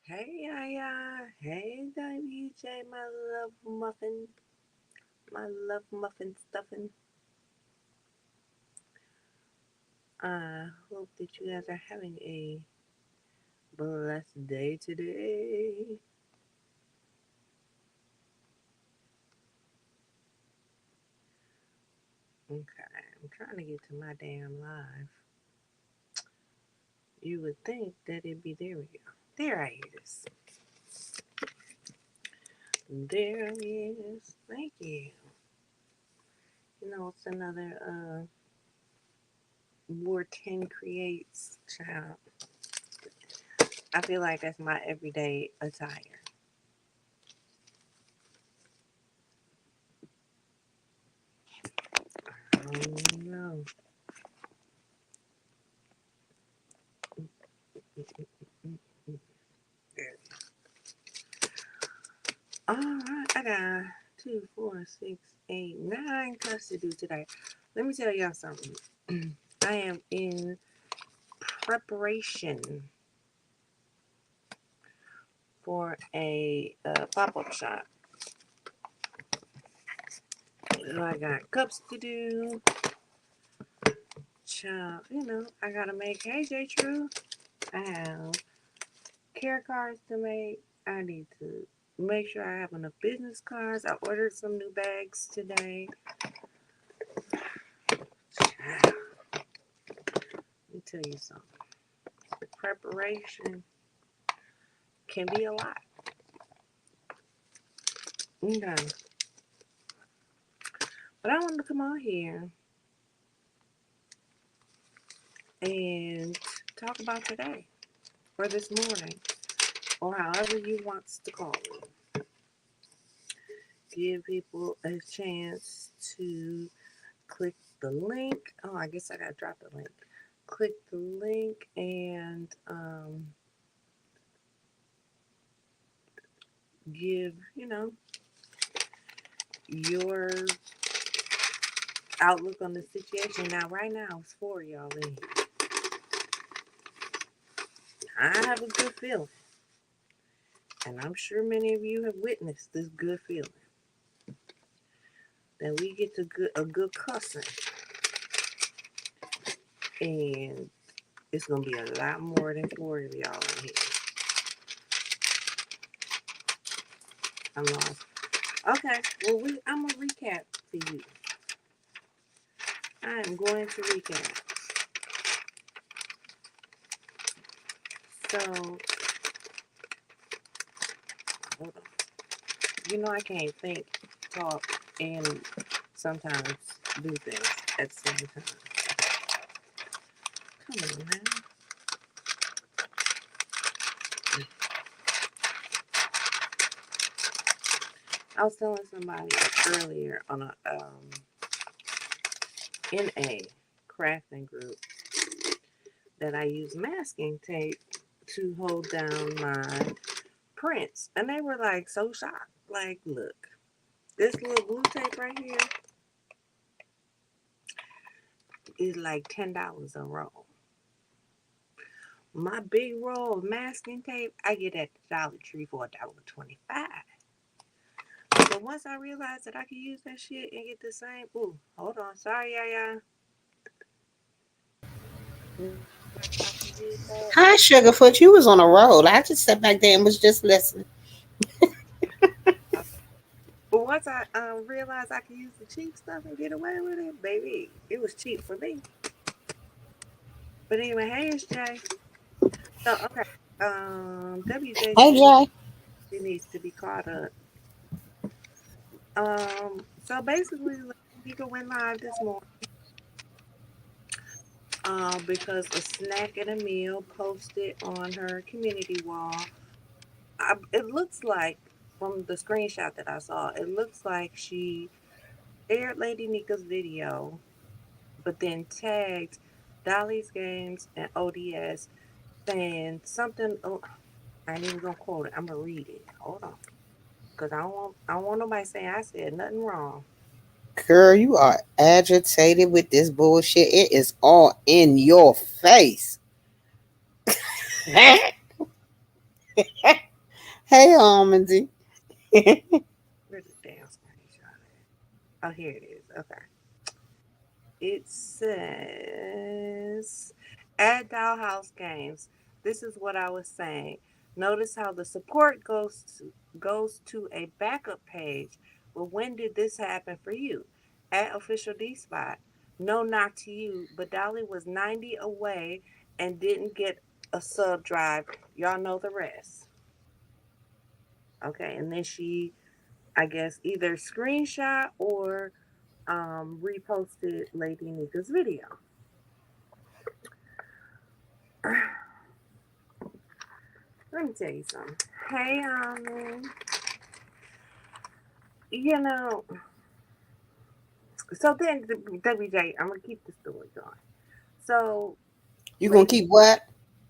Hey, Yaya. Hey, WJ, my love muffin. My love muffin stuffing. I hope that you guys are having a blessed day today. Okay, I'm trying to get to my damn live. You would think that it'd be there we go. There I is. There it is. Thank you. You know, it's another War 10 creates child. I feel like that's my everyday attire. Oh no. All right, I got two, four, six, eight, nine cuts to do today. Let me tell y'all something. I am in preparation for a pop up shop. So I got cups to do. Child, I gotta make. Hey, J True. I have care cards to make. I need to make sure I have enough business cards. I ordered some new bags today. Child, let me tell you something. Preparation can be a lot. Okay. But I wanted to come on here and talk about today or this morning or however you want to call it. Give people a chance to click the link. Oh, I guess I got to drop the link. Click the link and give, your outlook on the situation. Now, right now, it's for y'all in here. I have a good feeling, and I'm sure many of you have witnessed this good feeling that we get to a good cussing, and it's gonna be a lot more than four of y'all in here. I'm lost. Okay, well, I'm gonna recap for you. I am going to recap. So, hold on. I can't think, talk, and sometimes do things at the same time. Come on, man. I was telling somebody earlier on in a crafting group that I use masking tape to hold down my prints, and they were like so shocked. Like, look, this little blue tape right here is like $10 a roll. My big roll of masking tape, I get at the Dollar Tree for $1.25. So once I realized that I could use that shit and get the same, ooh, hold on, sorry, yeah. Hi, Sugarfoot. You was on a roll. I just sat back there and was just listening. But once I realized I could use the cheap stuff and get away with it, baby, it was cheap for me. But anyway, hey, it's Jay. So okay, WJ Hey, said Jay. she needs to be caught up. So basically, Nika went live this morning. Because a snack and a meal posted on her community wall. It looks like from the screenshot that I saw, it looks like she aired Lady Nika's video, but then tagged Dolly's Games and ODS saying something. Oh, I ain't even gonna quote it. I'm gonna read it. Hold on, cause I don't want nobody saying I said nothing wrong. Girl, you are agitated with this bullshit. It is all in your face. Hey, Almondy. Where's the damn screenshot at? Oh, here it is. Okay. It says at Dollhouse Games. This is what I was saying. Notice how the support goes to a backup page. But when did this happen for you? At official D spot. No, not to you, but Dolly was 90 away and didn't get a sub drive. Y'all know the rest. Okay, and then she, I guess, either screenshot or reposted Lady Nika's video. Let me tell you something. Hey, you know, so then WJ, I'm gonna keep the story going. So, You gonna Lady, keep what?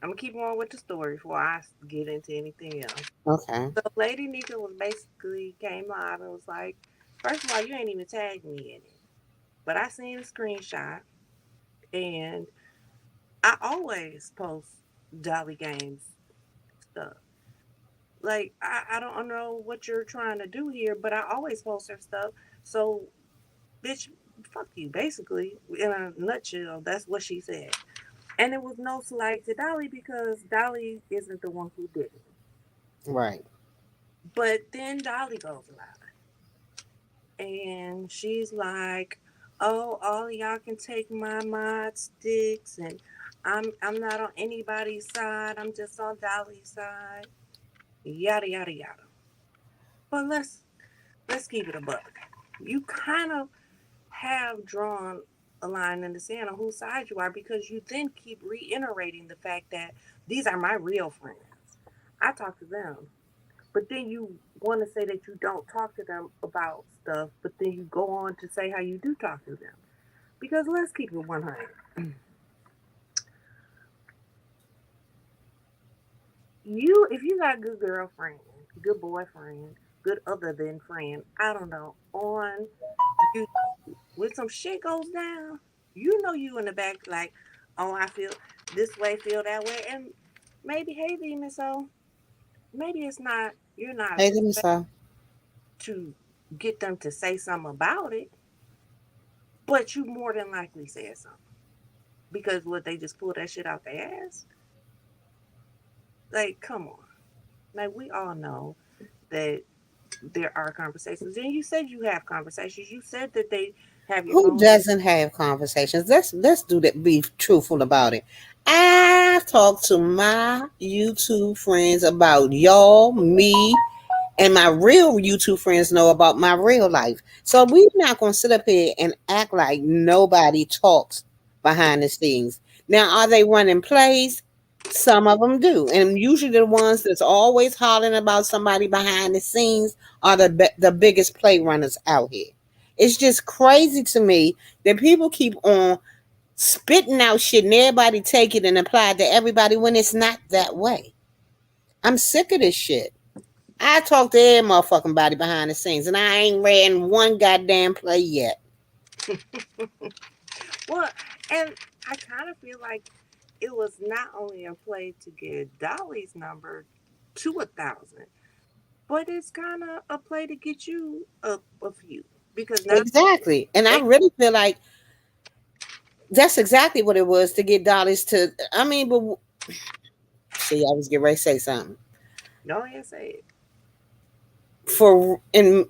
I'm gonna keep on with the story before I get into anything else. Okay. So, Lady Nika was basically came live and was like, first of all, you ain't even tagged me in it, but I seen a screenshot, and I always post Dolly Games stuff. Like I don't know what you're trying to do here, but I always post her stuff. So, bitch, fuck you. Basically, in a nutshell, that's what she said. And it was no slight to Dolly because Dolly isn't the one who did it. Right. But then Dolly goes live and she's like, "Oh, all y'all can take my mod sticks, and I'm not on anybody's side. I'm just on Dolly's side. Yada yada yada." But let's keep it a buck. You kind of have drawn a line in the sand on whose side you are because you then keep reiterating the fact that these are my real friends. I talk to them. But then you want to say that you don't talk to them about stuff, but then you go on to say how you do talk to them. Because let's keep it 100. If you got good girlfriend, good boyfriend, good other than friend, I don't know, on you when some shit goes down, you know you in the back like, oh, I feel this way, feel that way, and maybe, hey, demon, so maybe it's not you're not Hey, let me expected say. to get them to say something about it, but you more than likely said something because what they just pulled that shit out their ass. Like, come on, like we all know that there are conversations, and you said you have conversations. You said that they have your Who phone. doesn't have conversations? Let's do that. Be truthful about it. I talk to my YouTube friends about y'all, me, and my real YouTube friends know about my real life. So we're not gonna sit up here and act like nobody talks behind the scenes. Now, are they running plays? Some of them do, and usually the ones that's always hollering about somebody behind the scenes are the biggest play runners out here. It's just crazy to me that people keep on spitting out shit and everybody take it and apply it to everybody when it's not that way. I'm sick of this shit. I talk to every motherfucking body behind the scenes, and I ain't ran one goddamn play yet. Well, and I kind of feel like it was not only a play to get Dolly's number to 1,000, but it's kind of a play to get you up a few because now Exactly. And I they really feel like that's exactly what it was to get Dollars to. I mean, but see, I was getting ready to say something. no ahead say it. For, and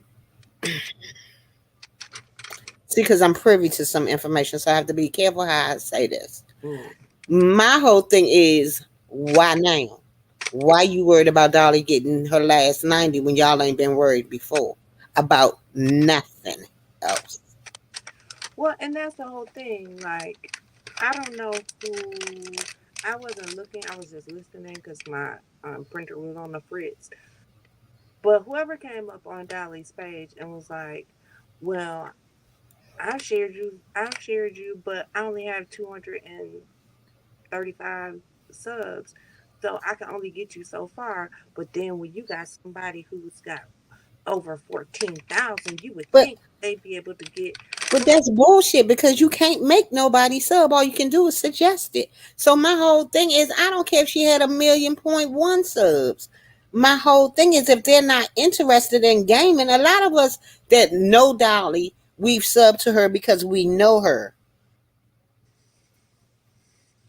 see, because I'm privy to some information, so I have to be careful how I say this. Mm. My whole thing is why now? Why you worried about Dolly getting her last 90 when y'all ain't been worried before about nothing else? Well, and that's the whole thing. Like, I don't know who. I wasn't looking. I was just listening because my printer was on the fritz. But whoever came up on Dolly's page and was like, "Well, I shared you, but I only have 235 subs, so I can only get you so far. But then when you got somebody who's got over 14,000, you would But think they'd be able to get But that's bullshit because you can't make nobody sub. All you can do is suggest it. So my whole thing is I don't care if she had 1,000,000.1 subs. My whole thing is if they're not interested in gaming, a lot of us that know Dolly, we've subbed to her because we know her.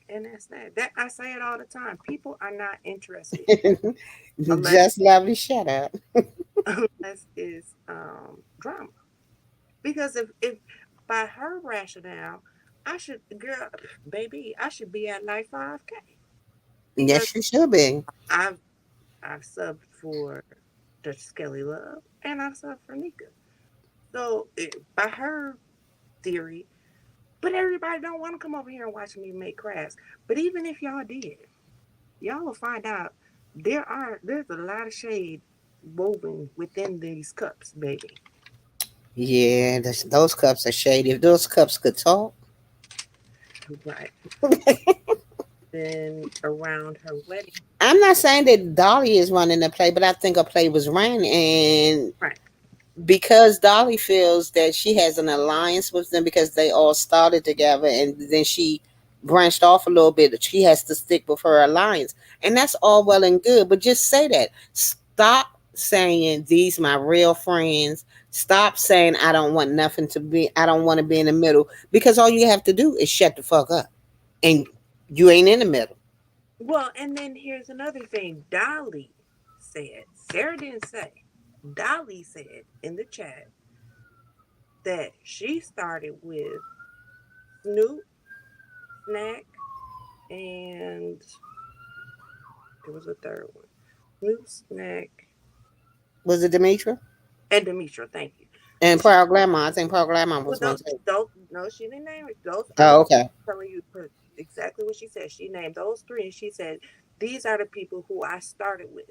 And that's that. That I say it all the time. People are not interested unless Just lovely, shut up. unless it's drama. Because if by her rationale, I should girl baby, I should be at like 5K Yes, because she should be. I've I've subbed for the Skelly Love and I've subbed for Nika. So by her theory, but everybody don't want to come over here and watch me make crafts. But even if y'all did, y'all will find out there's a lot of shade woven within these cups, baby. Yeah, those cups are shady. If those cups could talk, Right. Then around her wedding. I'm not saying that Dolly is running the play, but I think a play was ran, and Right. because Dolly feels that she has an alliance with them because they all started together and then she branched off a little bit, she has to stick with her alliance. And that's all well and good, but just say that. Stop saying these my real friends. Stop saying I don't want to be in the middle because all you have to do is shut the fuck up. And you ain't in the middle. Well, and then here's another thing. Dolly said, Sarah didn't say. Dolly said in the chat that she started with Snoop, Snack, and there was a third one. Snoop, Snack, Was it Demetra? and Demetra. Thank you. And And she Proud Grandma. I think Proud Grandma well, was one too. those no, she didn't name it. Those I'm Oh, okay. telling you exactly what she said. She named those three, and she said these are the people who I started with.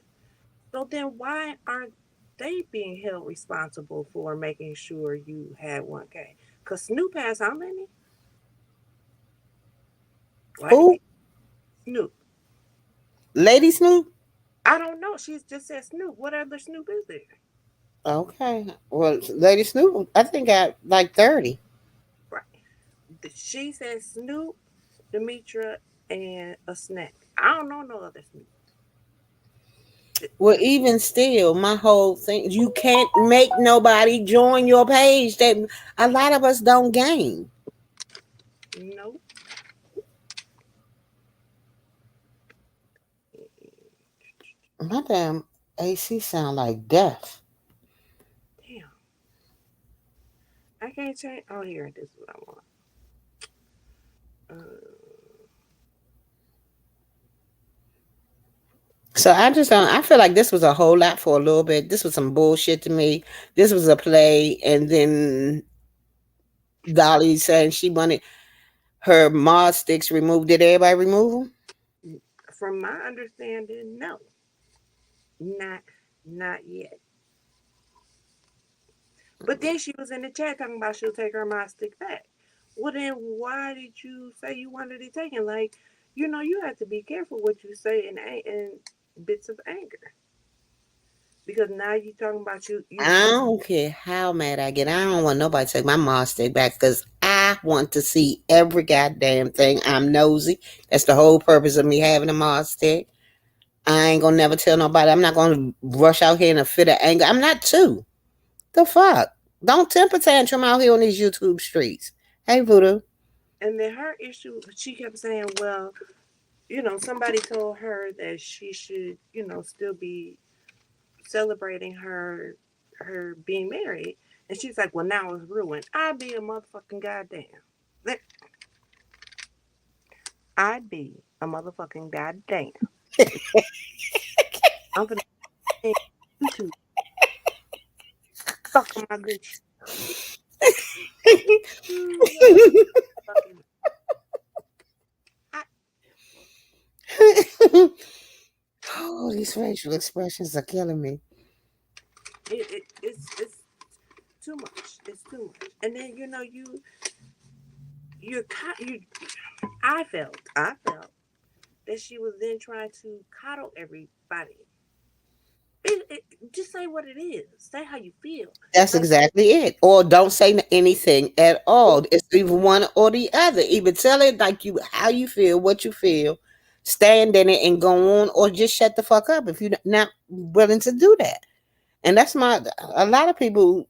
So then why aren't they being held responsible for making sure you had 1K? Because Snoop has how many? Like Who? Snoop. Lady Snoop? I don't know. She's just said Snoop. What other Snoop is there? Okay. Well, Lady Snoop, I think got like 30. Right. She said Snoop, Demetra, and a snack. I don't know no other Snoop. Well, even still, my whole thing, you can't make nobody join your page. That a lot of us don't game. No. My damn AC sound like death. Damn. I can't change. Oh, here. This is what I want. So I just don't. I feel like this was a whole lot for a little bit. This was some bullshit to me. This was a play, and then Dolly saying she wanted her mod sticks removed. Did everybody remove them? From my understanding, no. Not not yet. But then she was in the chat talking about she'll take her my stick back. Well, then why did you say you wanted it taken? Like, you have to be careful what you say in bits of anger because now you talking about you. I don't care how mad I get. I don't want nobody to take my mod stick back because I want to see every goddamn thing. I'm nosy. That's the whole purpose of me having a mod stick. I ain't gonna never tell nobody. I'm not gonna rush out here in a fit of anger. I'm not too. The fuck? Don't temper tantrum out here on these YouTube streets. Hey, Voodoo. And then her issue, she kept saying, well, somebody told her that she should, still be celebrating her being married, and she's like, well, now it's ruined. I'd be a motherfucking goddamn. I'd be a motherfucking goddamn. I'm gonna YouTube fuck my good shit. Fucking, I, Oh, these facial expressions are killing me. it's too much. It's too much. And then you. I felt that she was then trying to coddle everybody. Just say what it is. Say how you feel. That's Like, exactly it. Or don't say anything at or all. It's either one or the other. Either tell it like you how you feel, what you feel, stand in it and go on, or just shut the fuck up if you're not willing to do that. And that's my, a lot of people,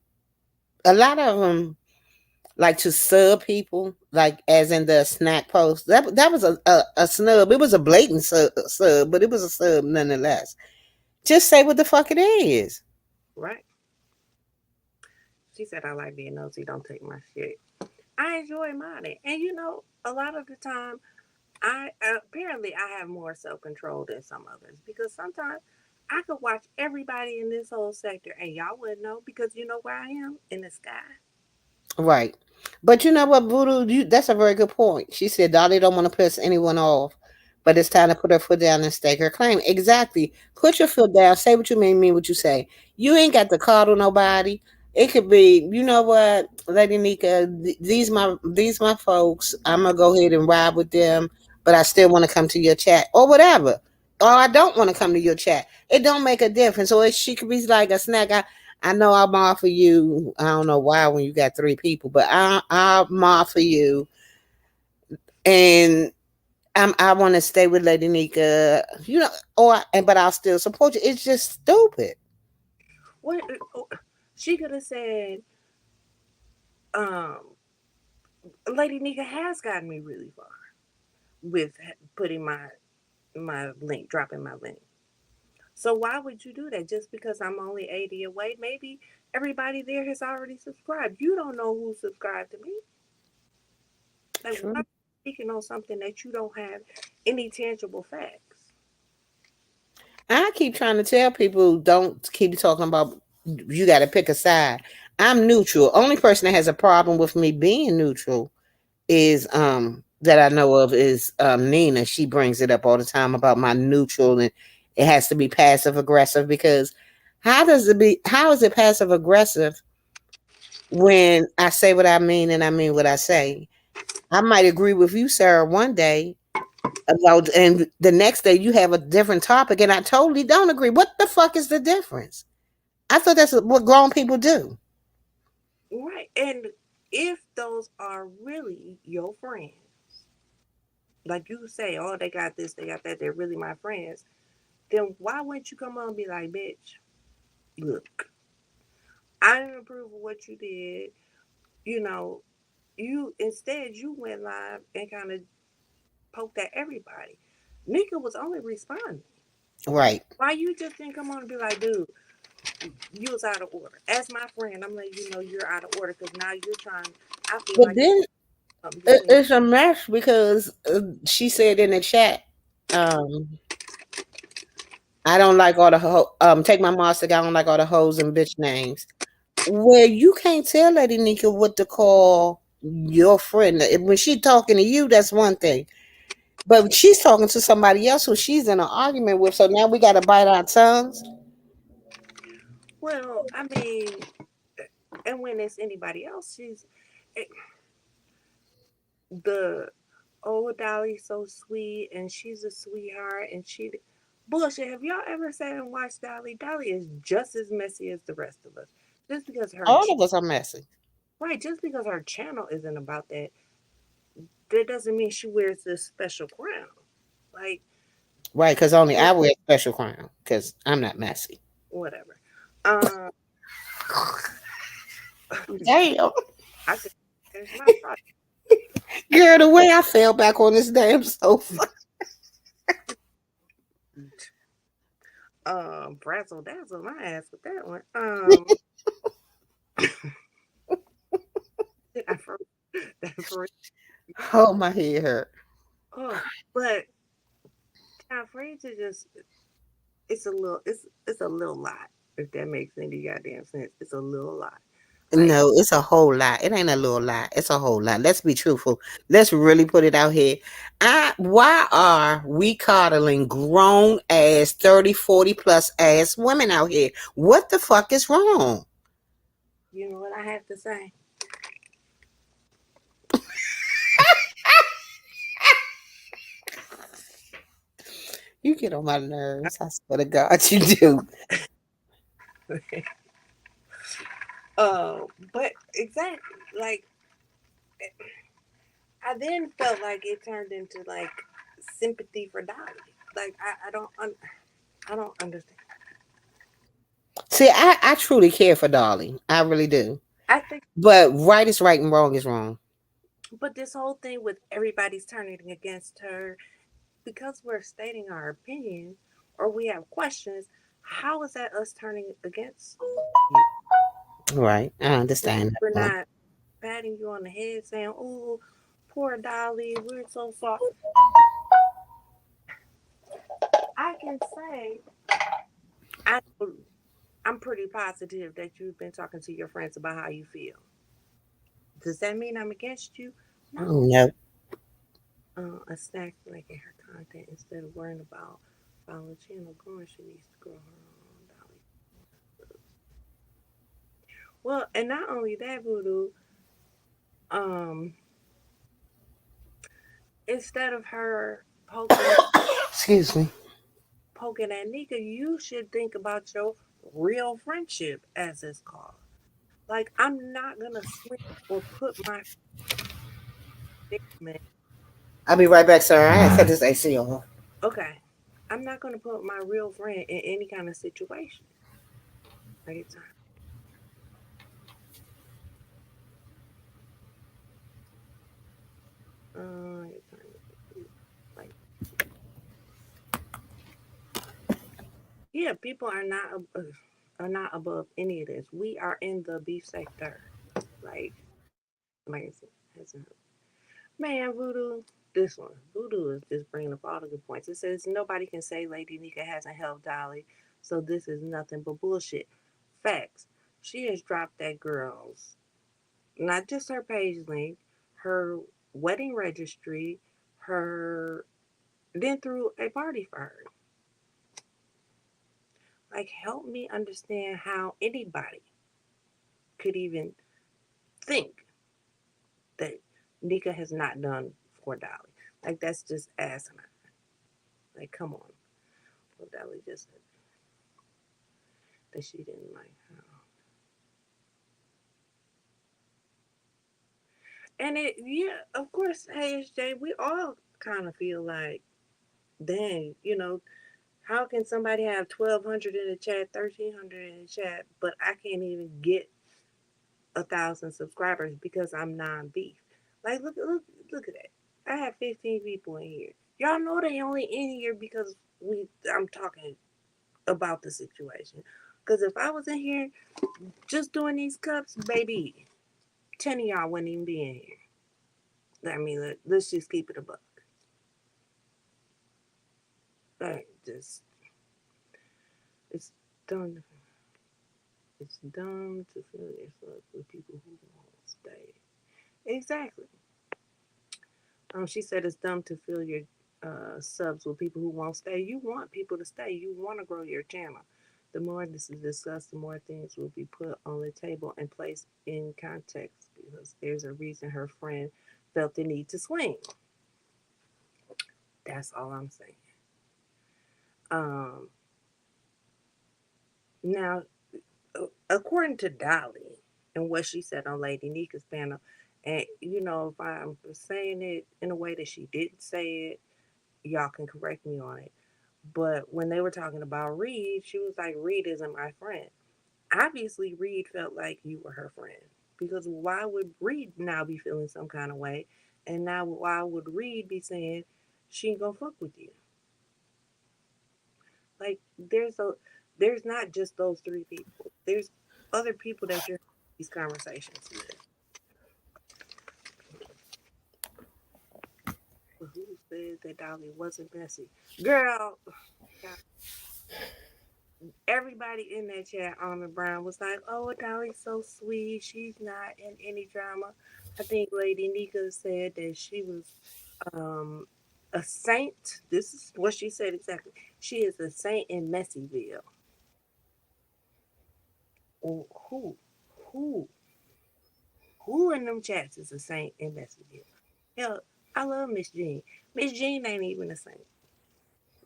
a lot of them like to sub people, like as in the snack post. That was a snub. It was a blatant sub, but it was a sub nonetheless. Just say what the fuck it is. Right. She said, I like being nosy, don't take my shit. I enjoy mine. And a lot of the time, I apparently I have more self control than some others because sometimes I could watch everybody in this whole sector and y'all wouldn't know because you know where I am in the sky. Right. But you know what, Voodoo? That's a very good point. She said Dolly don't want to piss anyone off, but it's time to put her foot down and stake her claim. Exactly. Put your foot down. Say what you mean what you say. You ain't got to coddle nobody. It could be, you know what, Lady Nika, these my folks. I'm gonna go ahead and ride with them, but I still want to come to your chat or whatever. Or I don't want to come to your chat. It don't make a difference. Or she could be like a snack. I know I'm off for you. I don't know why when you got three people, but I'm off for you, and I want to stay with Lady Nika, but I'll still support you. It's just stupid. What she could have said, um, Lady Nika has gotten me really far with putting my link, dropping my link. So why would you do that? Just because I'm only 80 away? Maybe everybody there has already subscribed. You don't know who subscribed to me. Like, why are True. you speaking on something that you don't have any tangible facts? I keep trying to tell people don't keep talking about you got to pick a side. I'm neutral. Only person that has a problem with me being neutral is that I know of is Nina. She brings it up all the time about my neutral, and it has to be passive aggressive because how is it passive aggressive when I say what I mean and I mean what I say? I might agree with you, Sarah, one day about, and the next day you have a different topic and I totally don't agree. What the fuck is the difference? I thought that's what grown people do. Right. And if those are really your friends, like you say, oh, they got this, they got that, they're really my friends, then why wouldn't you come on and be like, bitch, look, I didn't approve of what you did. You know, you went live and kind of poked at everybody. Nika was only responding. Right. Why you just didn't come on and be like, dude, you was out of order. As my friend, I'm letting you know you're out of order because now you're trying. I feel But like then you shouldn't. it's a mess because she said in the chat, um, I don't like all the take my monster. I don't like all the hoes and bitch names. Where you can't tell Lady Nika what to call your friend. When she talking to you, that's one thing. But she's talking to somebody else who she's in an argument with. So now we got to bite our tongues. Well, I mean, and when it's anybody else, eh, the old Dolly's so sweet and she's a sweetheart and she bullshit. Have y'all ever sat and watched Dolly? Dolly is just as messy as the rest of us. Just because All of us are messy. right, just because her channel isn't about that, that doesn't mean she wears this special crown. Like, Right, because only I wear a special crown because I'm not messy. whatever. Um, Damn. I could finish my thought. Girl, the way I fell back on this damn sofa. Brazzle dazzle my ass with that one. I for that for Oh, my head hurt. oh, but I'm afraid to just it's a little lot. If that makes any goddamn sense, it's a little lot. Like, No, it's a whole lot. It ain't a little lot. It's a whole lot. Let's be truthful. Let's really put it out here. Why are we coddling grown ass 30, 40 plus ass women out here? What the fuck is wrong? you know what I have to say? You get on my nerves. I swear to God, you do. But exactly, like I then felt like it turned into like sympathy for Dolly. Like I don't understand. See, I truly care for Dolly. I really do. I think, But right is right and wrong is wrong. but this whole thing with everybody's turning against her because we're stating our opinion or we have questions. How is that us turning against you? Right. I Like understand we're that. not patting you on the head saying, "Oh, poor Dolly, we're so sorry." I can say I I'm pretty positive that you've been talking to your friends about how you feel. Does that mean I'm against you? No. No. A snack making her content instead of worrying about following channel growing. She needs to grow her own Dolly. Well, and not only that, Voodoo. Um, instead of her Excuse me. poking at Nika, you should think about your real friendship, as it's called. Like I'm not gonna swing or put my man. I'll be right back, sir. I had to set this AC on. Okay, I'm not gonna put my real friend in any kind of situation. Like it's like yeah, people are not above any of this. We are in the beef sector. Like like it's man, Voodoo. This one, Voodoo is just bringing up all the good points. It says nobody can say Lady Nika hasn't helped Dolly, so this is nothing but bullshit. Facts. She has dropped that girl's not just her page link, her wedding registry, her then threw a party for her. Like, help me understand how anybody could even think that Nika has not done for Dolly. Like, that's just asinine. Like, come on. Well, Dolly just said that she didn't like her. And it, yeah, of course, hey, SJ, we all kind of feel like, dang, how can somebody have 1,200 in the chat, 1,300 in the chat, but I can't even get 1,000 subscribers because I'm non-beef? Like, look at that. I have 15 people in here. Y'all know they only in here because I'm talking about the situation. Because if I was in here just doing these cups, baby, 10 of y'all wouldn't even be in here. I mean, let's just keep it a buck. Like, just it's dumb. It's dumb to fill yourself with people who won't stay. Exactly. She said it's dumb to fill your subs with people who won't stay. You want people to stay. You want to grow your channel. The more this is discussed, the more things will be put on the table and placed in context because there's a reason her friend felt the need to swing. That's all I'm saying. Um, now, according to Dolly and what she said on Lady Nika's panel, and if I'm saying it in a way that she didn't say it, y'all can correct me on it. But when they were talking about Reed, she was like, Reed isn't my friend. Obviously, Reed felt like you were her friend. Because why would Reed now be feeling some kind of way? And now why would Reed be saying she ain't gonna fuck with you? Like there's not just those three people. There's other people that you're having these conversations with. But who said that Dolly wasn't messy? Girl, God, everybody in that chat, Almond Brown, was like, oh, Dolly's so sweet. She's not in any drama. I think Lady Nika said that she was um, a saint. This is what she said exactly. She is a saint in Messyville. Who, who, who, who in them chats is a saint in Messyville? Hell, I love Miss Jean. Miss Jean ain't even a saint.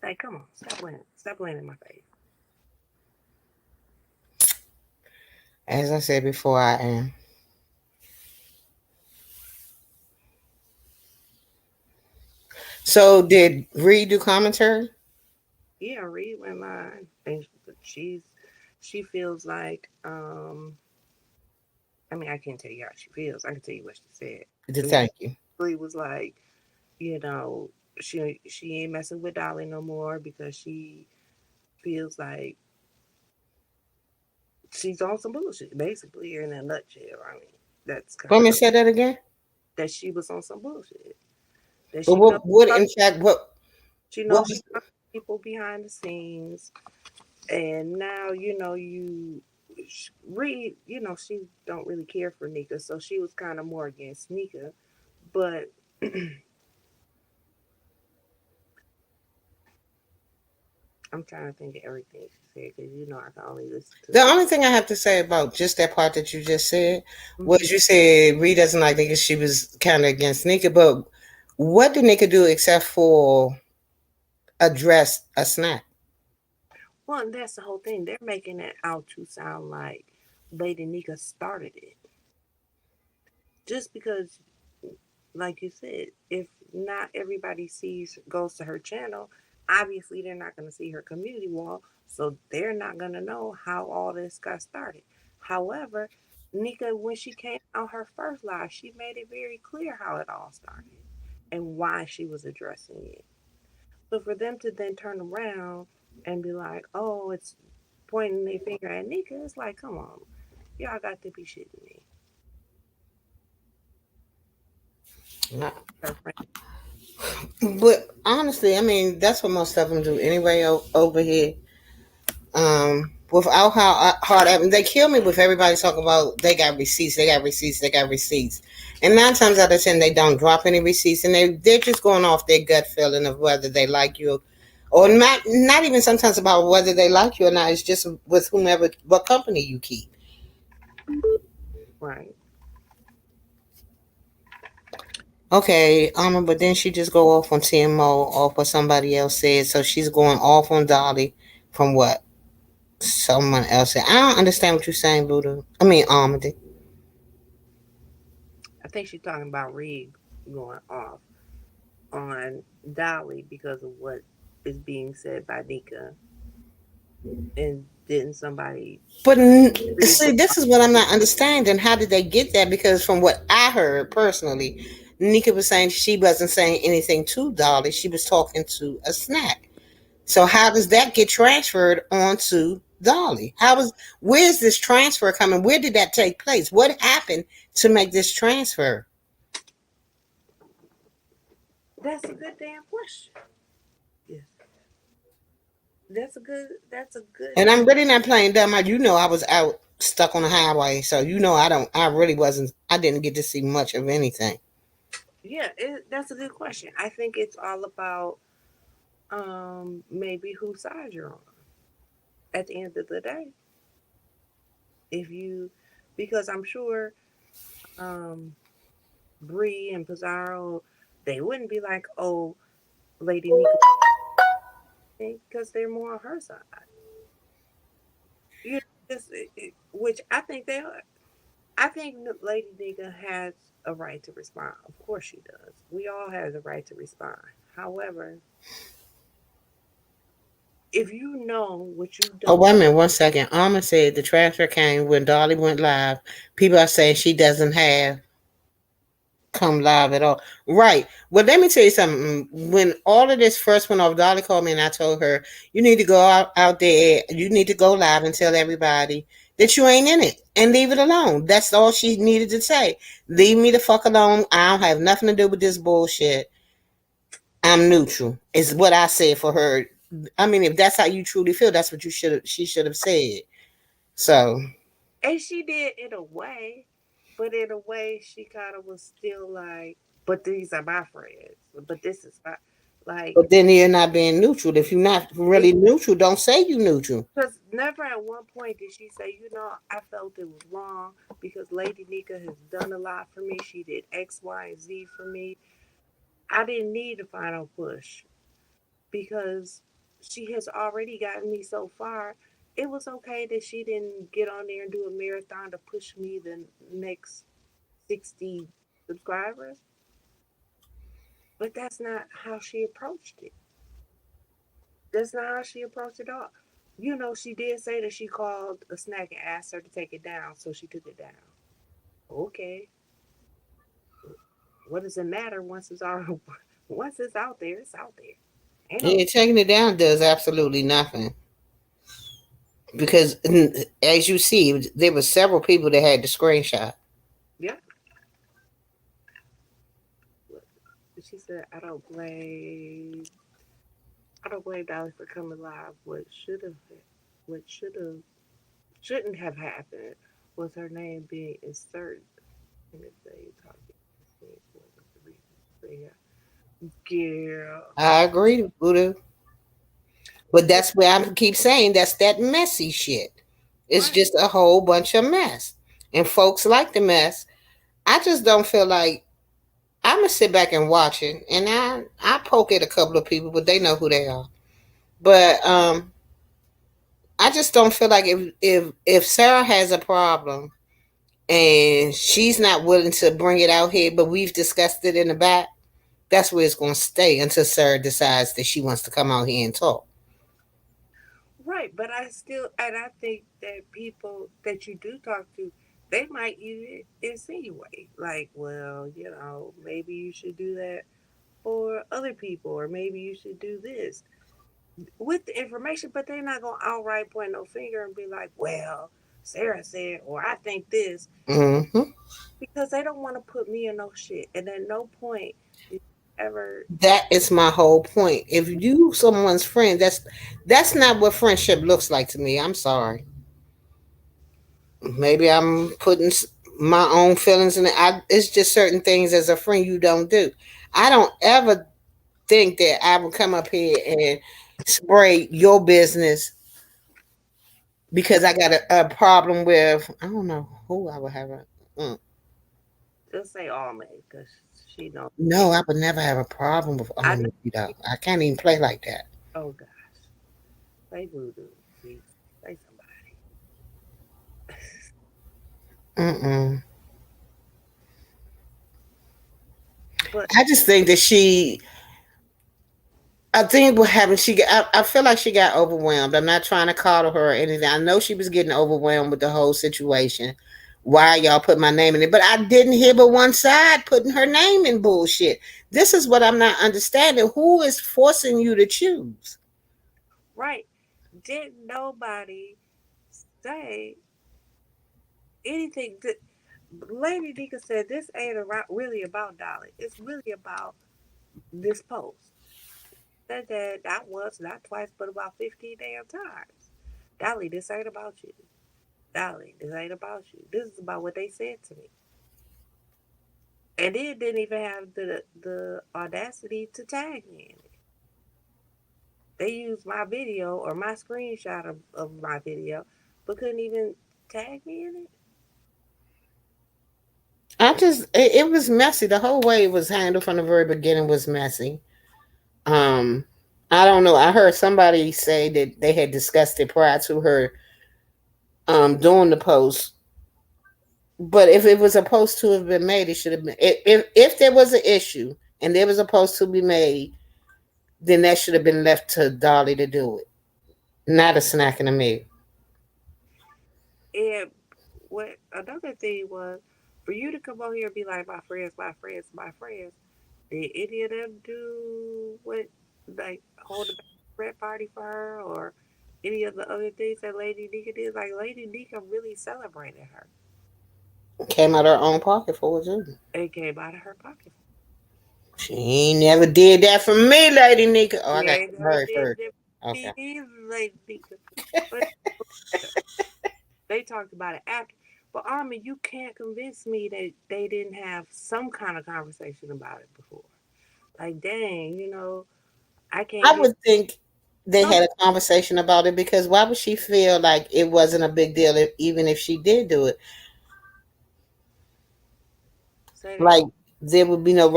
Like, come on, stop playing in my face. As I said before, I am. So did Reed do commentary? Yeah, read my mind. And she feels like I mean I can't tell you how she feels. I can tell you what she said. And Thank you. she was like, you know, she ain't messing with Dolly no more because she feels like she's on some bullshit, basically, in a nutshell. I mean, that's Let kind me of say that again. that she was on some bullshit. That But she knows what in fact she what knows she was talked to people behind the scenes, and now you read. She don't really care for Nika, so she was kind of more against Nika. But I'm trying to think of everything she said because I can only listen to the so. only thing I have to say about just that part that you just said Mhm. was you said Reed doesn't like Nika. She was kind of against Nika, but what did Nika do except for address a snap? Well, and that's the whole thing. They're making it out to sound like Lady Nika started it. Just because, like you said, if not everybody goes to her channel, obviously they're not going to see her community wall, so they're not going to know how all this got started. However, Nika, when she came on her first live, she made it very clear how it all started and why she was addressing it. So for them to then turn around and be like, "Oh, it's pointing their finger at Nika," it's like, come on, y'all got to be shitting me. Her friend, But honestly, I mean, that's what most of them do anyway over here. Without how hard they kill me with everybody talking about they got receipts, they got receipts, they got receipts, and 9 times out of 10 they don't drop any receipts, and they're just going off their gut feeling of whether they like you, or not even sometimes about whether they like you or not. It's just with whomever, what company you keep. right? Okay, but then she just go off on TMO off what somebody else said, so she's going off on Dolly from what someone else said. I don't understand what you're saying, Buddha. I mean, Armady. I think she's talking about Reed going off on Dolly because of what is being said by Nika, and didn't somebody But Reed see, was this is what I'm not understanding. How did they get that? Because from what I heard personally, Nika was saying she wasn't saying anything to Dolly. She was talking to a snack. So how does that get transferred onto Dolly? Where's this transfer coming? Where did that take place? What happened to make this transfer? that's a good damn question. Yes, that's a good. And I'm really not playing dumb. You know, I was out stuck on the highway, so you know I don't. I really wasn't. I didn't get to see much of anything. Yeah, that's a good question. I think it's all about maybe whose side you're on at the end of the day. If you Because I'm sure um Bree and Pizarro, they wouldn't be like, oh, Lady Nika, because they're more on her side. You know, which I think they are. I think that Lady Nika has a right to respond. Of course she does. We all have the right to respond. However, if you know what you Oh, don't, wait a minute, 1 second. Alma said the transfer came when Dolly went live. People are saying she doesn't have come live at all. Right. Well, let me tell you something. When all of this first went off, Dolly called me and I told her, you need to go out there, you need to go live and tell everybody that you ain't in it and leave it alone. That's all she needed to say. Leave me the fuck alone. I don't have nothing to do with this bullshit. I'm neutral, is what I said for her. I mean, if that's how you truly feel, that's what she should have said. So, and she did in a way, but in a way she kind of was still like, but these are my friends. But this is my, like, but then you're not being neutral. If you're not really neutral, don't say you neutral. because never at one point did she say, I felt it was wrong because Lady Nika has done a lot for me. She did X, Y, and Z for me. I didn't need a final push because she has already gotten me so far. It was okay that she didn't get on there and do a marathon to push me the next 60 subscribers. But that's not how she approached it. That's not how she approached it all. You know, she did say that she called a snack and asked her to take it down, so she took it down. Okay, what does it matter once it's all once it's out there? It's out there. Ain't no Yeah, taking it down does absolutely nothing because, as you see, there were several people that had the screenshot. yeah. She said, I don't blame Dolly for coming live. What should have, shouldn't have happened was her name being inserted. And if they talking, wasn't the reason. So yeah, I agree, Buddha. But that's where I keep saying that's that messy shit. It's right, just a whole bunch of mess. And folks like the mess. I just don't feel like I'm gonna sit back and watch it. And I poke at a couple of people, but they know who they are. But I just don't feel like if Sarah has a problem and she's not willing to bring it out here, but we've discussed it in the back, that's where it's gonna stay until Sarah decides that she wants to come out here and talk. right. But I still, and I think that people that you do talk to, they might even insinuate, like, well, maybe you should do that for other people, or maybe you should do this with the information, but they're not gonna outright point no finger and be like, well, Sarah said, or I think this, Hmm. because they don't want to put me in no shit. And at no point did you ever. That is my whole point. If you someone's friend, that's not what friendship looks like to me. I'm sorry. Maybe I'm putting my own feelings in it. It's just certain things as a friend you don't do. I don't ever think that I would come up here and spray your business because I got a problem with, I don't know who I would have a. Just say Almay, because she knows me. No, I would never have a problem with I know. me. I can't even play like that. Oh gosh, say voodoo, please. Say somebody. Mm-mm. But I just think that I think what happened, I feel like she got overwhelmed. I'm not trying to coddle her or anything. I know she was getting overwhelmed with the whole situation. Why y'all put my name in it? But I didn't hear but one side putting her name in bullshit. This is what I'm not understanding. Who is forcing you to choose? right, did nobody say anything? Lady Dika said this ain't really about Dolly. It's really about this post. Said that not once, not twice, but about 15 damn times. Dolly, this ain't about you. Dolly, this ain't about you. This is about what they said to me. And it didn't even have the audacity to tag me in it. They used my video or my screenshot of my video, but couldn't even tag me in it. It was messy. The whole way it was handled from the very beginning was messy. Um, I don't know. I heard somebody say that they had discussed it prior to her doing the post. But if it was supposed to have been made, it should have been. If there was an issue and there was supposed to be made, then that should have been left to Dolly to do it, not a snack in a meal. And what another thing was for you to come over here and be like, my friends, my friends, my friends. Did any of them do what, like, hold a red party for her, or any of the other things that Lady Nika did? Like, Lady Nika really celebrated her. Came out of her own pocket for it too. It came out of her pocket. She ain't never did that for me, Lady Nika. Oh, I She got ain't never her did first. it for Okay. me either, Lady Nika. But they talked about it after. But Armin, you can't convince me that they didn't have some kind of conversation about it before. Like, dang, I can't I get would think they some had a conversation about it because why would she feel like it wasn't a big deal even if she did do it? say that. Like there would be no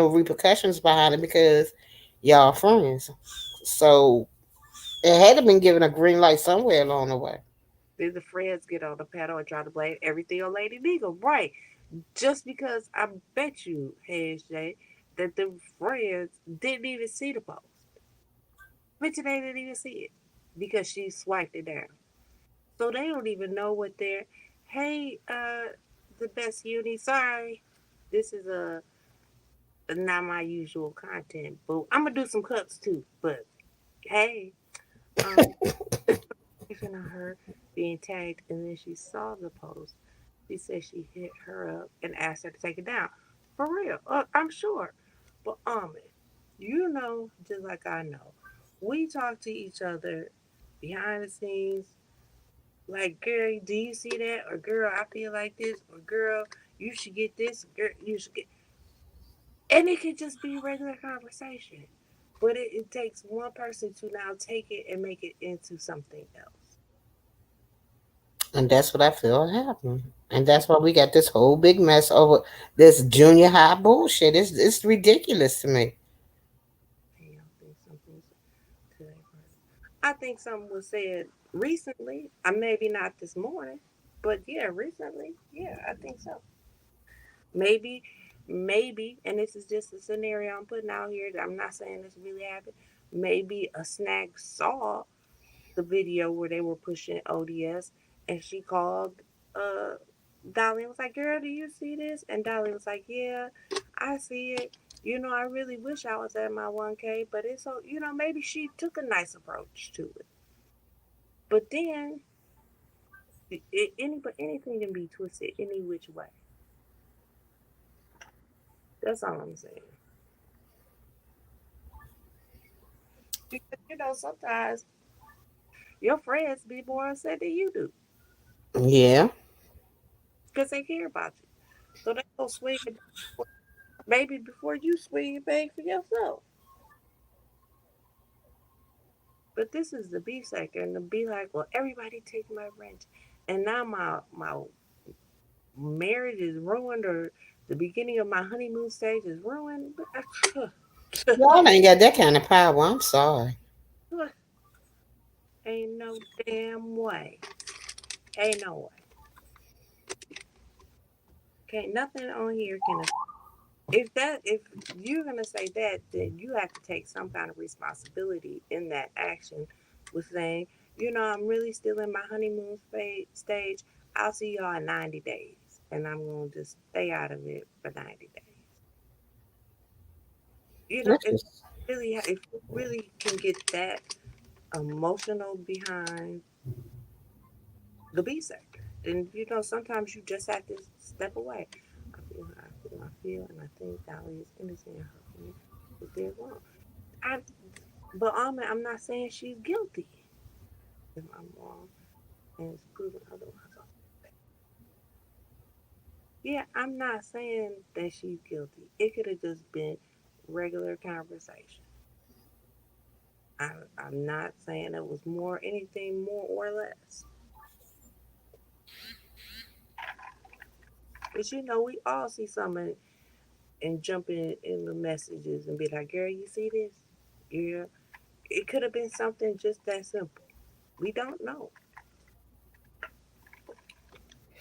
repercussions behind it because y'all friends. So it had to been given a green light somewhere along the way. Then the friends get on the panel and try to blame everything on Lady Legal. Right. Just because I bet you, Hey Jay, that the friends didn't even see the post. Bitch, they didn't even see it because she swiped it down. So they don't even know what they're. Hey, the best uni. Sorry, this is not my usual content, but I'm gonna do some cuts too. But hey, um, on her being tagged, and then she saw the post. She said she hit her up and asked her to take it down. For real, I'm sure. But you know, just like I know, we talk to each other behind the scenes. Like, girl, do you see that? Or girl, I feel like this. Or girl, you should get this. Girl, you should get. And it could just be regular conversation. But it takes one person to now take it and make it into something else. And that's what I feel happened. And that's why we got this whole big mess over this junior high bullshit. It's ridiculous to me. And y'all think something's today. I think something was said recently. Maybe not this morning, but yeah, recently. Yeah, I think so. Maybe, maybe, and this is just a scenario I'm putting out here. I'm not saying this really happened. Maybe a snack saw the video where they were pushing ODS, and she called uh Dolly and was like, "Girl, do you see this?" And Dolly was like, "Yeah, I see it. You know, I really wish I was at my 1K, but it's so maybe she took a nice approach to it. But then anything can be twisted any which way. That's all I'm saying. Because sometimes your friends be more upset than you do Yeah. because they care about you. So they go swing it maybe before you swing it back for yourself. But this is the beef sector, and to be like, well, everybody take my rent, and now my marriage is ruined, or the beginning of my honeymoon stage is ruined. Y'all ain't got that kind of power. I'm sorry. Ain't no damn way. Ain't no way. Can't nothing on here can. If you're gonna say that, then you have to take some kind of responsibility in that action, with saying, I'm really still in my honeymoon stage. I'll see y'all in 90 days, and I'm gonna just stay out of it for 90 days. That's If just if you really can get that emotional behind the B sector, then sometimes you just have to step away. I feel, and I think Dolly is innocent in her opinion was dead wrong. I, but I'm not saying she's guilty. If I'm wrong and it's proven otherwise, yeah, I'm not saying that she's guilty. It could have just been regular conversation. I, I'm not saying it was anything more or less. But we all see something and jump in the messages and be like, "Girl, you see this? Yeah." It could have been something just that simple. We don't know.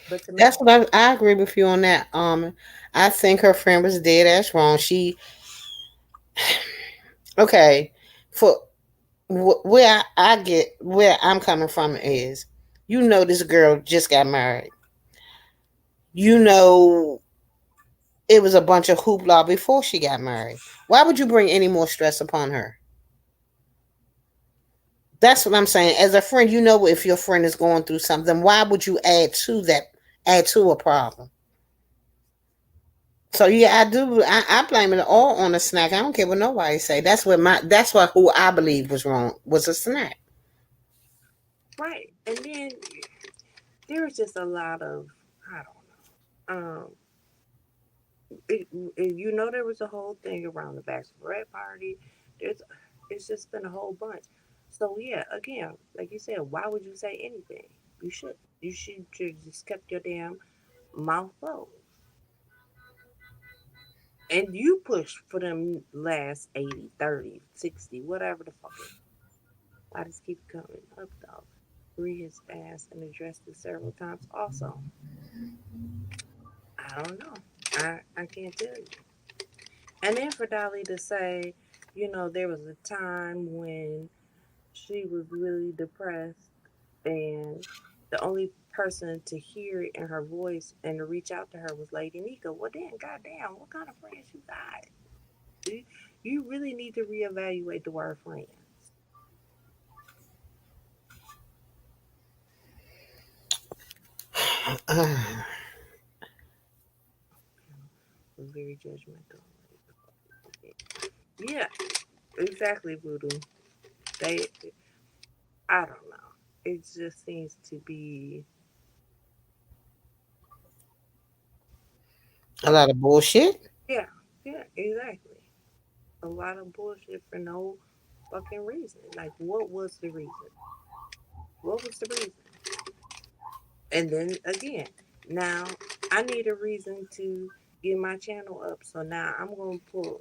But to make that's what I agree with you on that. I think her friend was dead ass wrong. She okay for where where I'm coming from is, this girl just got married. You know, it was a bunch of hoopla before she got married. Why would you bring any more stress upon her? That's what I'm saying. As a friend, if your friend is going through something, why would you add to a problem? So yeah, I do. I blame it all on the snack. I don't care what nobody say. That's what who I believe was wrong was a snack. right, and then there's just a lot of I don't know. There was a whole thing around the bachelorette party. There's, it's just been a whole bunch. So yeah, again, like you said, why would you say anything? You should. You should just kept your damn mouth closed. And you pushed for them last 80, 30, 60, whatever the fuck it. I just keep coming up though. Bree has asked and addressed this several times. Also, I don't know. I can't tell you. And then for Dolly to say, there was a time when she was really depressed and the only person to hear it in her voice and to reach out to her was Lady Nika. Well, then, goddamn, what kind of friends you got? You, you really need to reevaluate the word friends. It was very judgmental. Yeah, exactly, Voodoo. They, I don't know. It just seems to be, A lot of bullshit. yeah, yeah, exactly. A lot of bullshit for no fucking reason. Like, what was the reason? What was the reason? And then again, now I need a reason to get my channel up. So now I'm gonna pull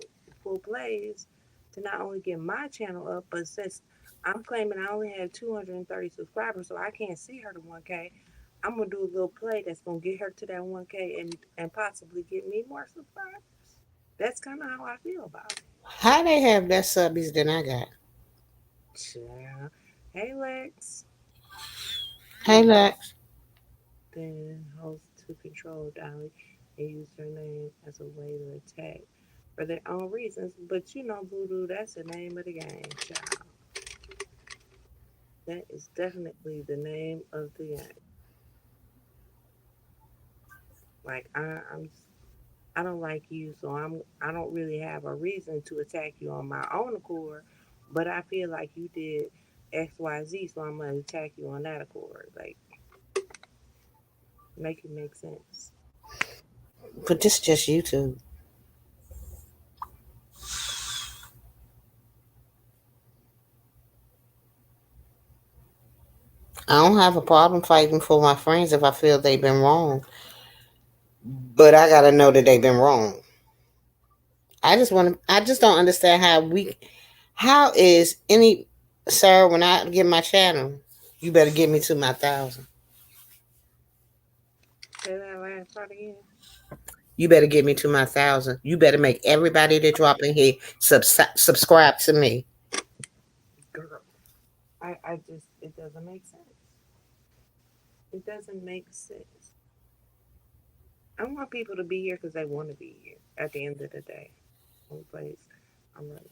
plays to not only get my channel up, but since I'm claiming I only have 230 subscribers, so I can't see her to 1K. I'm gonna do a little play that's gonna get her to that 1K and possibly get me more subscribers. That's kind of how I feel about it. How they have less subbies than I got? Child. Hey Lex. Hey, Lex. Then host to control Dolly and use her name as a way to attack for their own reasons. But Voodoo, that's the name of the game, child. That is definitely the name of the game. Like I don't like you, so I don't really have a reason to attack you on my own accord. But I feel like you did XYZ, so I'm gonna attack you on that accord. Like, make it make sense. But this is just YouTube. I don't have a problem fighting for my friends if I feel they've been wrong. But I gotta know that they've been wrong. I just don't understand how is any, sir, when I get my channel, you better get me to my 1,000. Say that last part again. You better get me to my 1,000. You better make everybody that drop in here subscribe to me. Girl. I just, it doesn't make sense. It doesn't make sense. I want people to be here because they want to be here at the end of the day. Only place I'm running.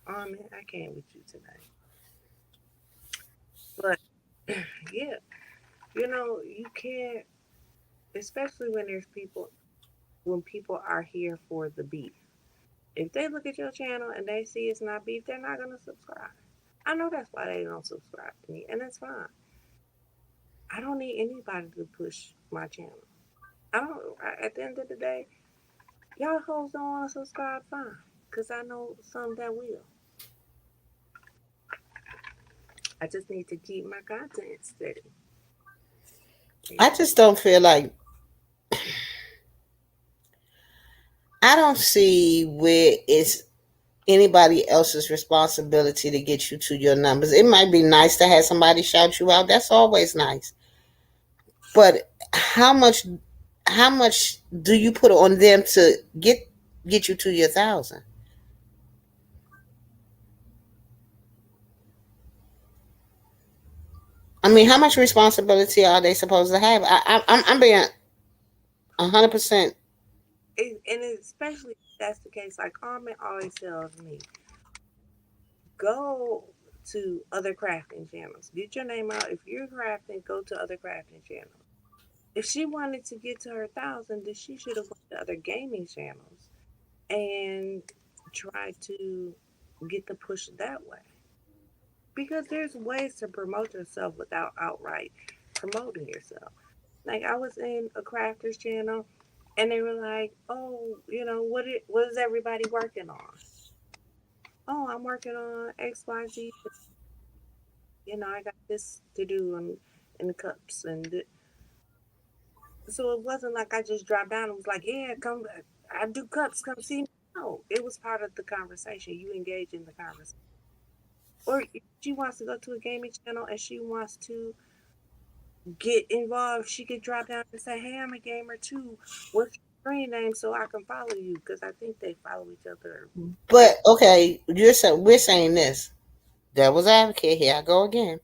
Oh man, I can't with you tonight. But yeah, you can't, especially when there's people, when people are here for the beef. If they look at your channel and they see it's not beef, they're not going to subscribe. I know that's why they don't subscribe to me, and that's fine. I don't need anybody to push my channel. I don't, at the end of the day, y'all hoes don't want to subscribe, fine. Because I know some that will. I just need to keep my content steady. I And just don't feel like, I don't see where it's anybody else's responsibility to get you to your numbers. It might be nice to have somebody shout you out. That's always nice. But how much do you put on them to get you to your 1,000? I mean, how much responsibility are they supposed to have? I'm being 100%. and especially if that's the case, like Carmen always tells me, go to other crafting channels. Get your name out. If you're crafting, go to other crafting channels. If she wanted to get to her 1,000, then she should have went to other gaming channels and tried to get the push that way. Because there's ways to promote yourself without outright promoting yourself. Like I was in a crafter's channel and they were like, "Oh, what is everybody working on?" "Oh, I'm working on XYZ. I got this to do in the cups so it wasn't like I just dropped down and was like, "Yeah, come I do cups, come see me." No, it was part of the conversation. You engage in the conversation. Or if she wants to go to a gaming channel and she wants to get involved, she could drop down and say, "Hey, I'm a gamer too. What's your screen name so I can follow you because I think they follow each other. But They okay, we're saying this. Devil's advocate. Here I go again.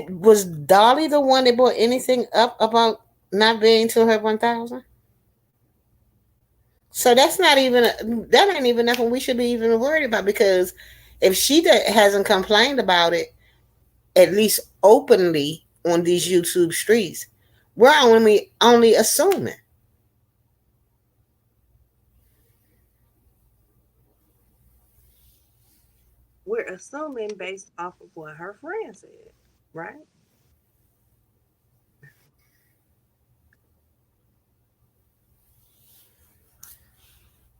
Was Dolly the one that brought anything up about not being to her 1,000? So that's not even that ain't even nothing we should be even worried about, because if she hasn't complained about it at least openly on these YouTube streets, we're only assuming. we're assuming based off of what her friend said, right?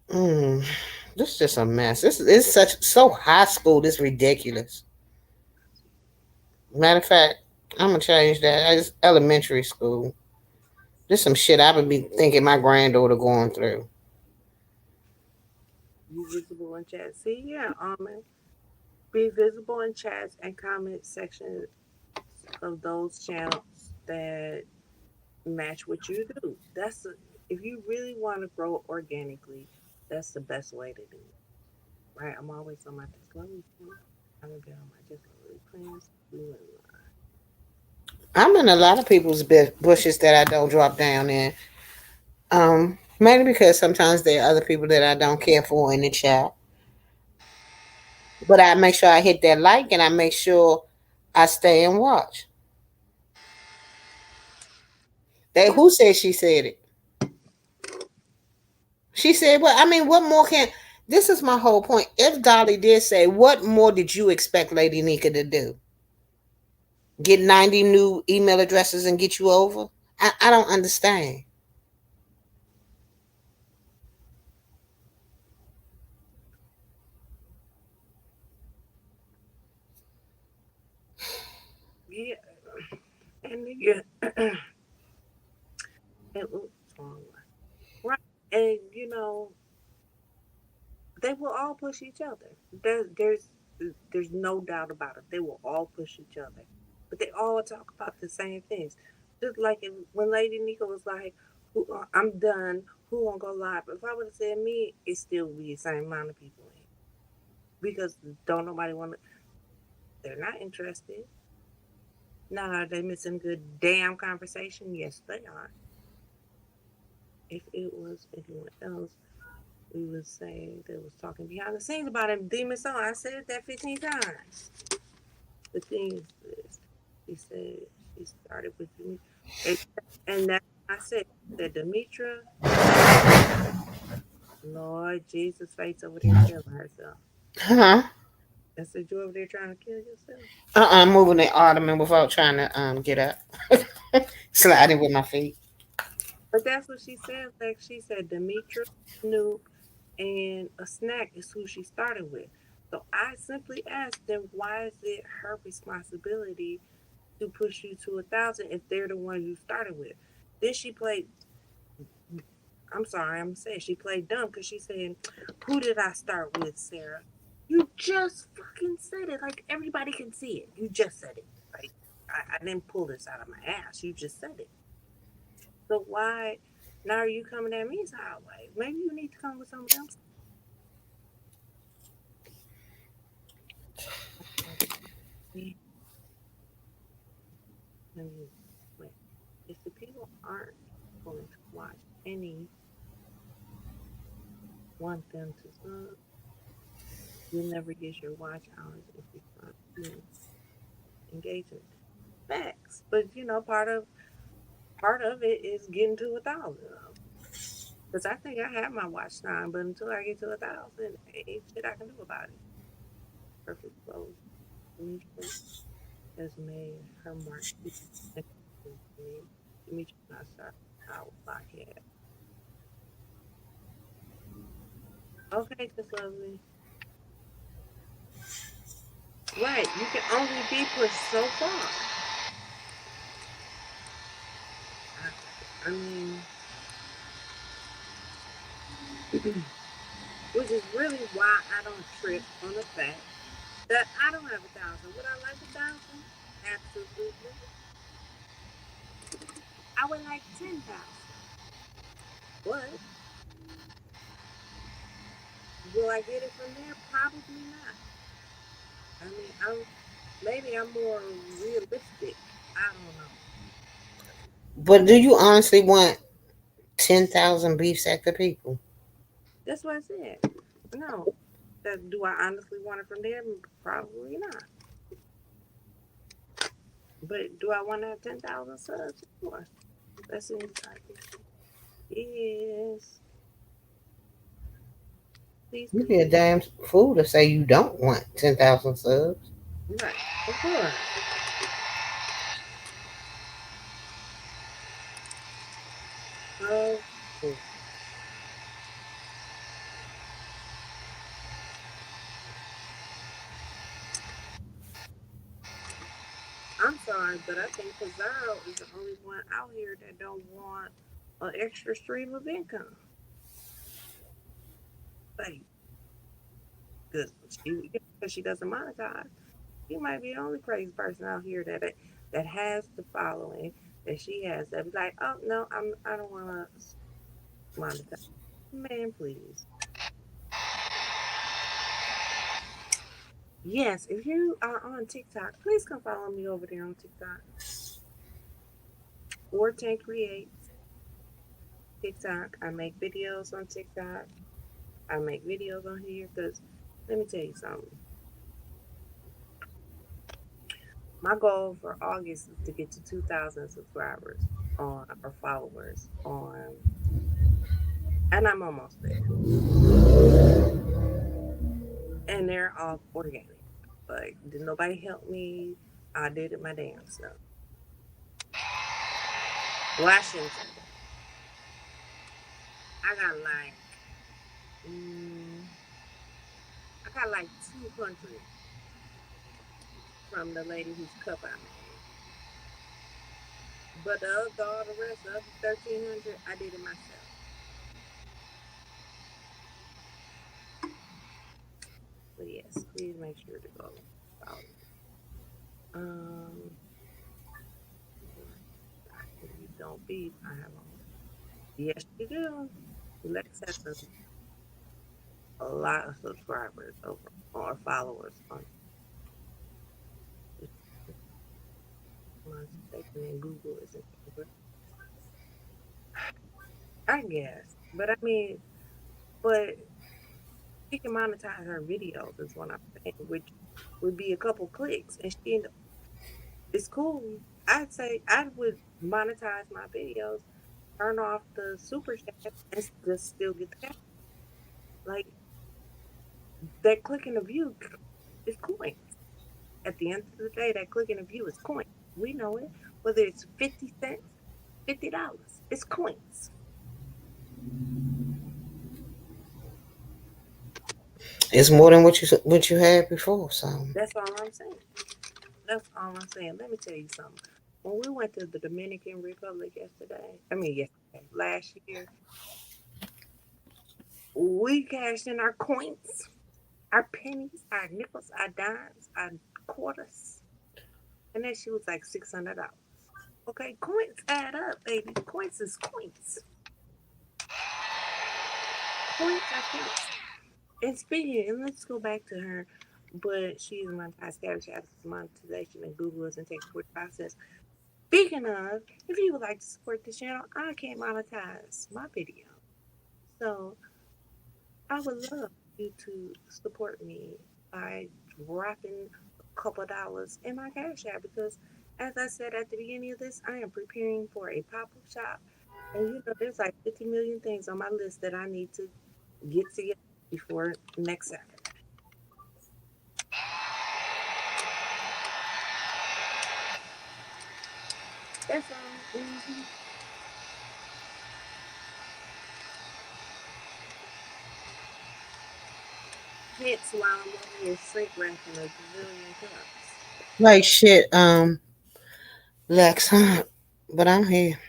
Mm, this is just a mess. This is such so high school. This ridiculous. Matter of fact, I'm gonna change that. It's elementary school. This some shit I would be thinking my granddaughter going through. Be visible in chat. See, yeah, be visible in chats and comment sections of those channels that match what you do. If you really want to grow organically, that's the best way to do it, right? I'm always on my just lovely thing. I'm gonna be on my just lovely plans. I'm in a lot of people's bushes that I don't drop down in. Mainly because sometimes there are other people that I don't care for in the chat. But I make sure I hit that like, and I make sure I stay and watch. That Yeah, who said she said it? She said, "Well, I mean, what more can?" This is my whole point. If Dolly did say, "What more did you expect Lady Nika to do? Get 90 new email addresses and get you over?" I don't understand. yeah, and yeah, and, oops, wrong one. Right, and they will all push each other. There's no doubt about it. They will all push each other, but they all talk about the same things. Just like when Lady Nika was like, I'm done. Who won't go live?" If I would have said me, it still would be the same amount of people in because don't nobody want to. They're not interested. Now are they missing a good damn conversation? Yes, they are. If it was anyone else, we would say they was talking behind the scenes about him. Demon Song. I said that 15 times. The thing is this. She said she started with Demetra. And, and that I said Demetra, Lord Jesus face over there killing herself. Huh? I said, you over there trying to kill yourself? Moving the ottoman without trying to get up. Sliding with my feet. But that's what she said. Like she said, Demetra, Snoop, and a snack is who she started with. So I simply asked them, why is it her responsibility to push you to 1,000 if they're the ones you started with? Then she played. I'm sorry, I'm saying she played dumb because she said, "Who did I start with, Sarah?" You just fucking said it. Like everybody can see it. You just said it. Like I didn't pull this out of my ass. You just said it. So why now are you coming at me sideways? Maybe you need to come with some of them. Let me wait. If the people aren't going to watch any, want them to sub, you'll never get your watch hours if you start doing engagement. Facts, but part of it is getting to 1,000. Because I think I have my watch time, but until I get to 1,000, ain't shit I can do about it. Perfect clothes. Demetra has made her mark too. Demetra not start out blockhead. Okay, just lovely. Right, you can only be pushed so far. I mean, which is really why I don't trip on the fact that I don't have 1,000. Would I like 1,000? Absolutely. I would like 10,000. But will I get it from there? Probably not. I mean, I'm more realistic. I don't know. But do you honestly want 10,000 beef sector people? That's what I said. No. Do I honestly want it from there? Probably not. But do I want to have 10,000 subs? Sure. That seems like it is. Please, You'd please. be a damn fool to say you don't want 10,000 subs. Right. Of course. Of course. I'm sorry, but I think Pizarro is the only one out here that don't want an extra stream of income. Like, because she doesn't monetize. She might be the only crazy person out here that has the following that she has. That be like, oh no, I don't want to monetize. Man, please. Yes, if you are on TikTok, please come follow me over there on TikTok. Or 10 Creates TikTok. I make videos on TikTok. I make videos on here because let me tell you something. My goal for August is to get to 2,000 subscribers on or followers on, and I'm almost there. And they're all organic. Like, did nobody help me? I did it my damn self. Well, I shouldn't say that. I got like, mm, I got like 200 from the lady whose cup I made. But all the rest, the other 1,300, I did it myself. But yes, please make sure to go follow me. Um, you don't beef. I have a yes, you do. Lex has a lot of subscribers over or followers on mistaken in Google isn't it? But I guess. But I mean, but she can monetize her videos is what I'm saying, which would be a couple clicks, and it's cool. I'd say I would monetize my videos, turn off the super chat, and just still get the cash. Like that click in the view is coins. At the end of the day, that click in the view is coins. We know it. Whether it's 50 cents, $50, it's coins. It's more than what you had before. So That's all I'm saying. That's all I'm saying. Let me tell you something. When we went to the Dominican Republic yesterday, last year, we cashed in our coins, our pennies, our nickels, our dimes, our quarters, and that shit was like $600. Okay, coins add up, baby. Coins is coins. Coins are coins. And speaking, and let's go back to her, but she is monetized. Cashapp is monetization, and Google doesn't take 45 cents. Speaking of, if you would like to support this channel, I can't monetize my video. So I would love you to support me by dropping a couple dollars in my Cash App because, as I said at the beginning of this, I am preparing for a pop up shop. And there's like 50 million things on my list that I need to get together before next Saturday. That's all. Hence why I'm over here shrink wrapping a gazillion cups. like shit, Lex, huh? But I'm here.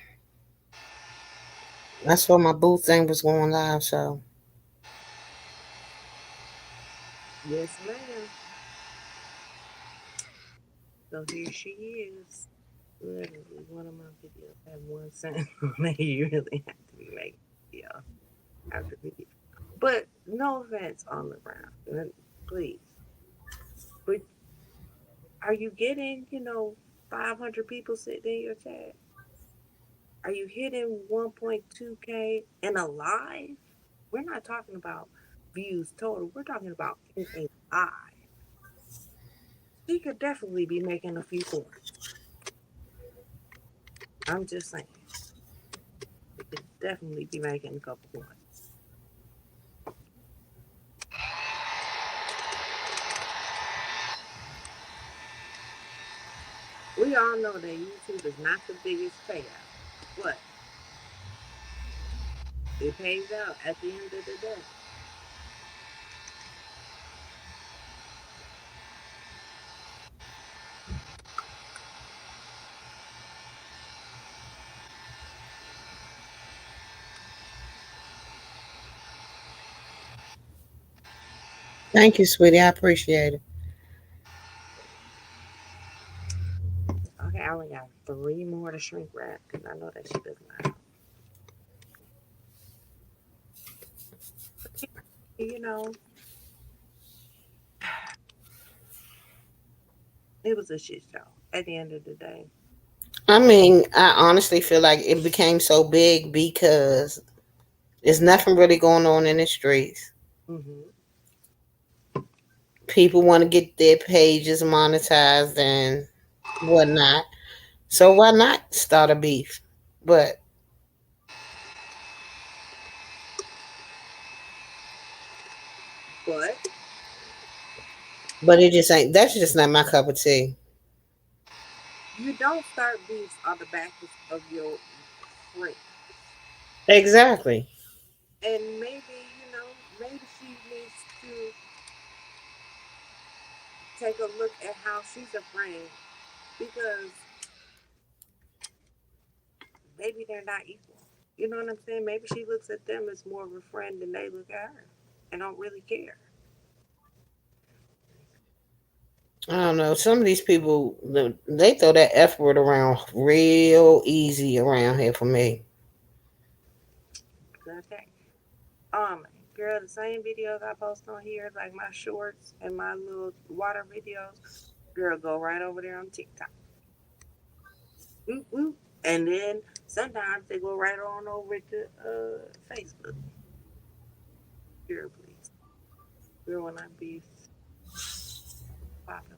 I saw my booth thing was going live, so Yes, ma'am. So here she is. Literally, one of my videos had 1 cent on it. You really have to be making. Yeah, after me. But no offense on the ground, please. But are you getting, 500 people sitting in your chat? Are you hitting 1.2K in a live? We're not talking about views total. We're talking about in a live. She could definitely be making a few coins. I'm just saying. She could definitely be making a couple coins. We all know that YouTube is not the biggest payout, but it pays out at the end of the day. Thank you, sweetie. I appreciate it. Okay, I only got three more to shrink wrap because I know that she does not. You know, it was a shit show at the end of the day. I mean, I honestly feel like it became so big because there's nothing really going on in the streets. Hmm. People want to get their pages monetized and whatnot. So why not start a beef? But But but it just ain't. That's just not my cup of tea. you don't start beefs on the back of your friends. Exactly. And maybe, maybe she needs to take a look at how she's a friend because maybe they're not equal. You know what I'm saying? Maybe she looks at them as more of a friend than they look at her and don't really care. I don't know. Some of these people, they throw that F word around real easy around here for me. Okay. Girl, the same videos I post on here, like my shorts and my little water videos, girl, go right over there on TikTok. Whoop, whoop. And then sometimes they go right on over to Facebook. Girl, please. Girl, when I be popping,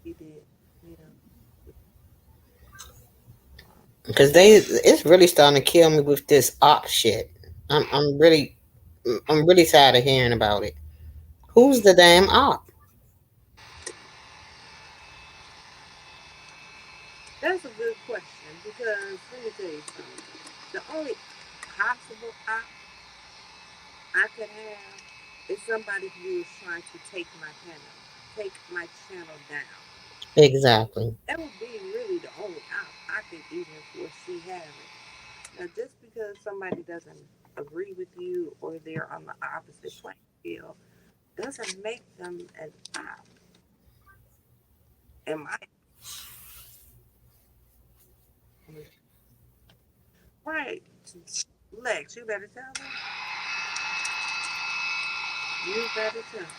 he did, you know. Because it's really starting to kill me with this op shit. I'm really tired of hearing about it. Who's the damn op? That's a good question because let me tell you something. The only possible op I could have is somebody who is trying to take my channel down. Exactly. That would be really the only op I could even foresee having. Now, just because somebody doesn't agree with you or they're on the opposite playing field doesn't make them an op. Am I right? Lex, you better tell them. You better tell them.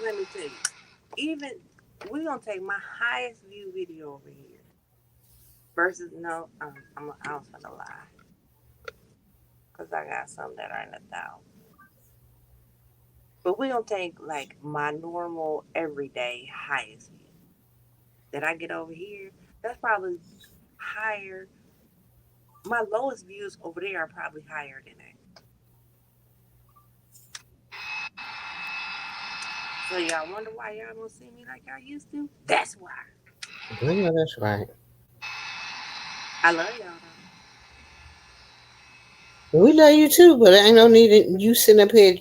Let me tell you. Even we're gonna take my highest view video over here versus no. I was gonna lie because I got some that are in 1,000. But we're gonna take like my normal everyday highest view that I get over here. That's probably higher. My lowest views over there are probably higher than that. So y'all wonder why y'all don't see me like y'all used to? That's why. I know that's right. I love y'all though. We love you too, but ain't no need in you sitting up here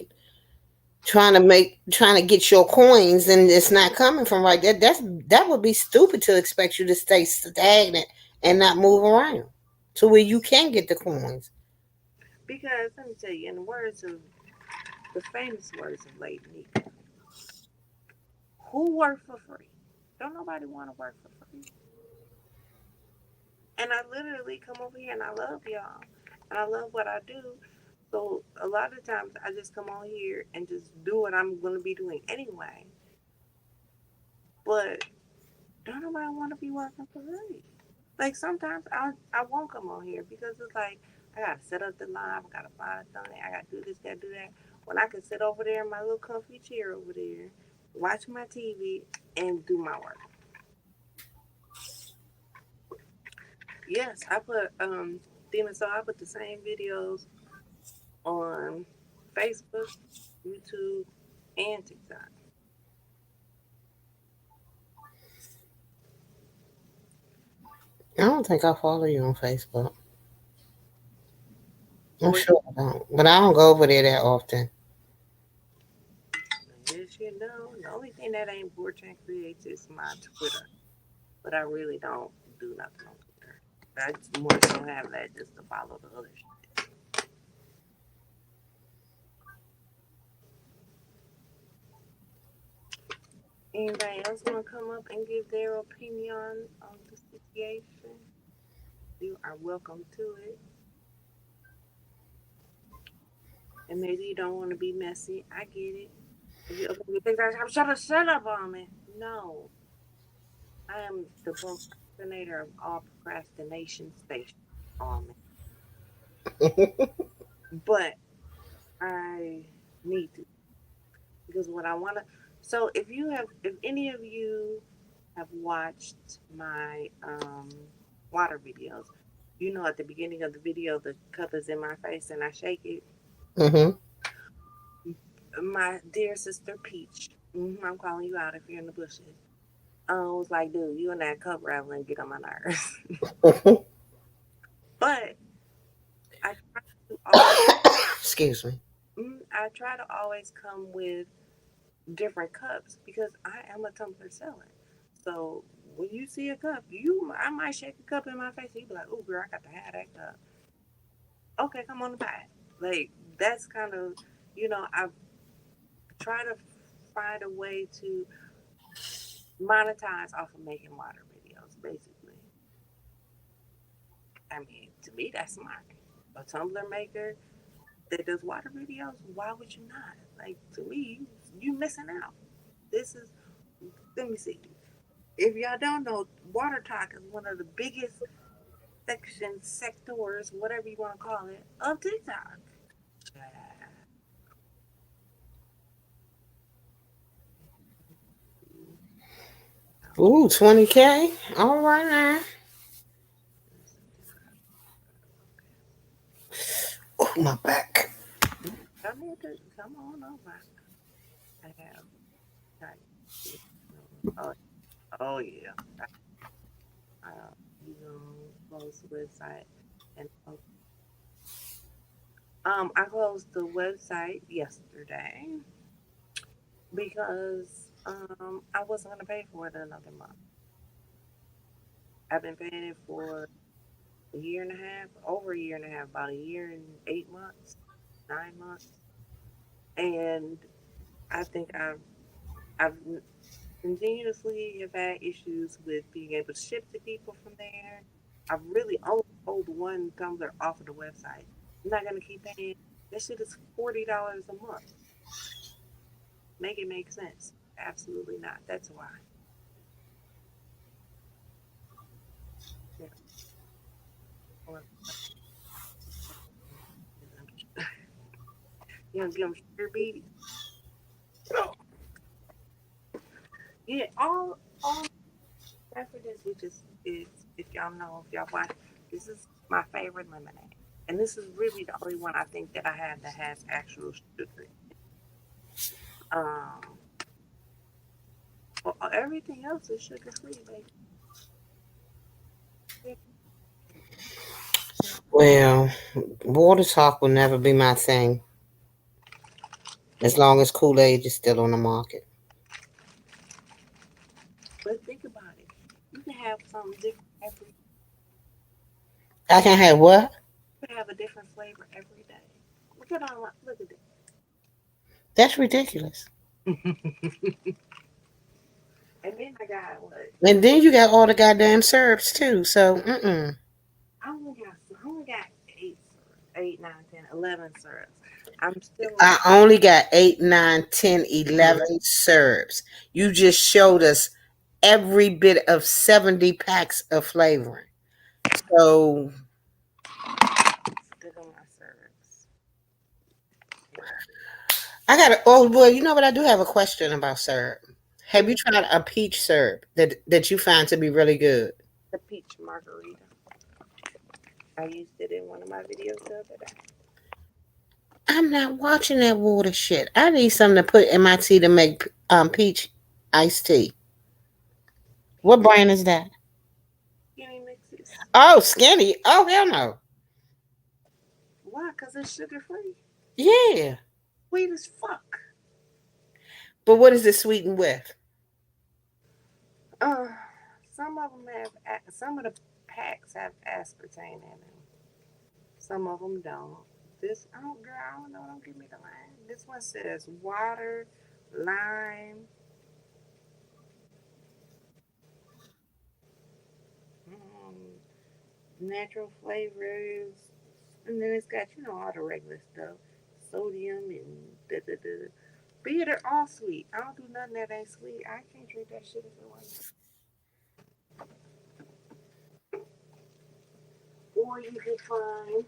trying to get your coins and it's not coming from right there. That would be stupid to expect you to stay stagnant and not move around to where you can get the coins. Because let me tell you, in the words of The famous words of Lady Nika. Who work for free? Don't nobody want to work for free. And I literally come over here and I love y'all. And I love what I do. So a lot of times I just come on here and just do what I'm going to be doing anyway. But don't nobody want to be working for free. Like sometimes I won't come on here because it's like I gotta set up the live, I gotta find something, I gotta do this, gotta do that. When I can sit over there in my little comfy chair over there, watch my TV, and do my work. Yes, I put Demon so I put the same videos on Facebook, YouTube, and TikTok. I don't think I follow you on Facebook. I'm Or sure I don't. But I don't go over there that often. yes, you know, the only thing that ain't Borchan creates is my Twitter. But I really don't do nothing on Twitter. I just more so have that just to follow the other shit. Anybody else want to come up and give their opinion on the situation? You are welcome to it. And maybe you don't want to be messy. I get it. If you think that I'm trying to shut up on me. No, I am the procrastinator of all procrastination station on me. But I need to because what I want to. So if any of you have watched my water videos, you know at the beginning of the video the cup is in my face and I shake it. Mm-hmm. My dear sister Peach, I'm calling you out if you're in the bushes. Was like, dude, you and that cup rattling get on my nerves. But I try to always, Excuse me. I try to always come with different cups because I am a tumbler seller. So when you see a cup, I might shake a cup in my face and you be like, "Oh, girl, I got to have that cup." Okay, come on the back. Like that's kind of, I try to find a way to monetize off of making water videos. Basically, I mean, to me, that's smart. A tumbler maker that does water videos, why would you not? Like to me, you missing out. This is let me see. If y'all don't know, water talk is one of the biggest sectors, whatever you want to call it, of TikTok. Ooh, 20K. All right now. Oh, my back. Y'all need to come on over. I have like, oh, oh yeah. You know, close the website and I closed the website yesterday because I wasn't gonna pay for it another month. I've been paying it for a year and a half, over a year and a half, about a year and 8 months, 9 months, and I think I've continuously have had issues with being able to ship to people from there. I've really only pulled one tumbler off of the website. I'm not gonna keep paying. That shit is $40 a month. Make it make sense. Absolutely not. That's why. Yeah. Or, give them sugar beads. Yeah, all beverages, which is if y'all know, if y'all watch, this is my favorite lemonade, and this is really the only one I think that I have that has actual sugar. Um, well, everything else is sugar free, baby. Yeah. Well, water talk will never be my thing as long as Kool-Aid is still on the market. But think about it. You can have something different every. I can have what? You can have a different flavor every day. Look at this. That's ridiculous. And then I got what? And then you got all the goddamn syrups too. So, mm-mm. I only got eight syrups, 8, 9, 10, 11 syrups. I'm still on. I only got 8, 9, 10, 11 syrups. You just showed us every bit of 70 packs of flavoring. So, Still on my syrups. I got to, oh, boy, you know what? I do have a question about syrup. Have you Mm, tried a peach syrup that you find to be really good? the peach margarita. I used it in one of my videos the other day. I'm not watching that water shit. I need something to put in my tea to make peach iced tea. What Peach brand is that? skinny mixes. Oh, skinny. Oh, hell no. Why? Because it's sugar free. Yeah. Sweet as fuck. But what is it sweetened with? Uh, some of them have, some of the packs have aspartame in them. Some of them don't. This, I don't, girl, I don't know. Don't give me the line. This one says water, lime, um, natural flavors, and then it's got, all the regular stuff, sodium and da da da. But yeah, they're all sweet. I don't do nothing that ain't sweet. I can't drink that shit if it wasn't. Or you can find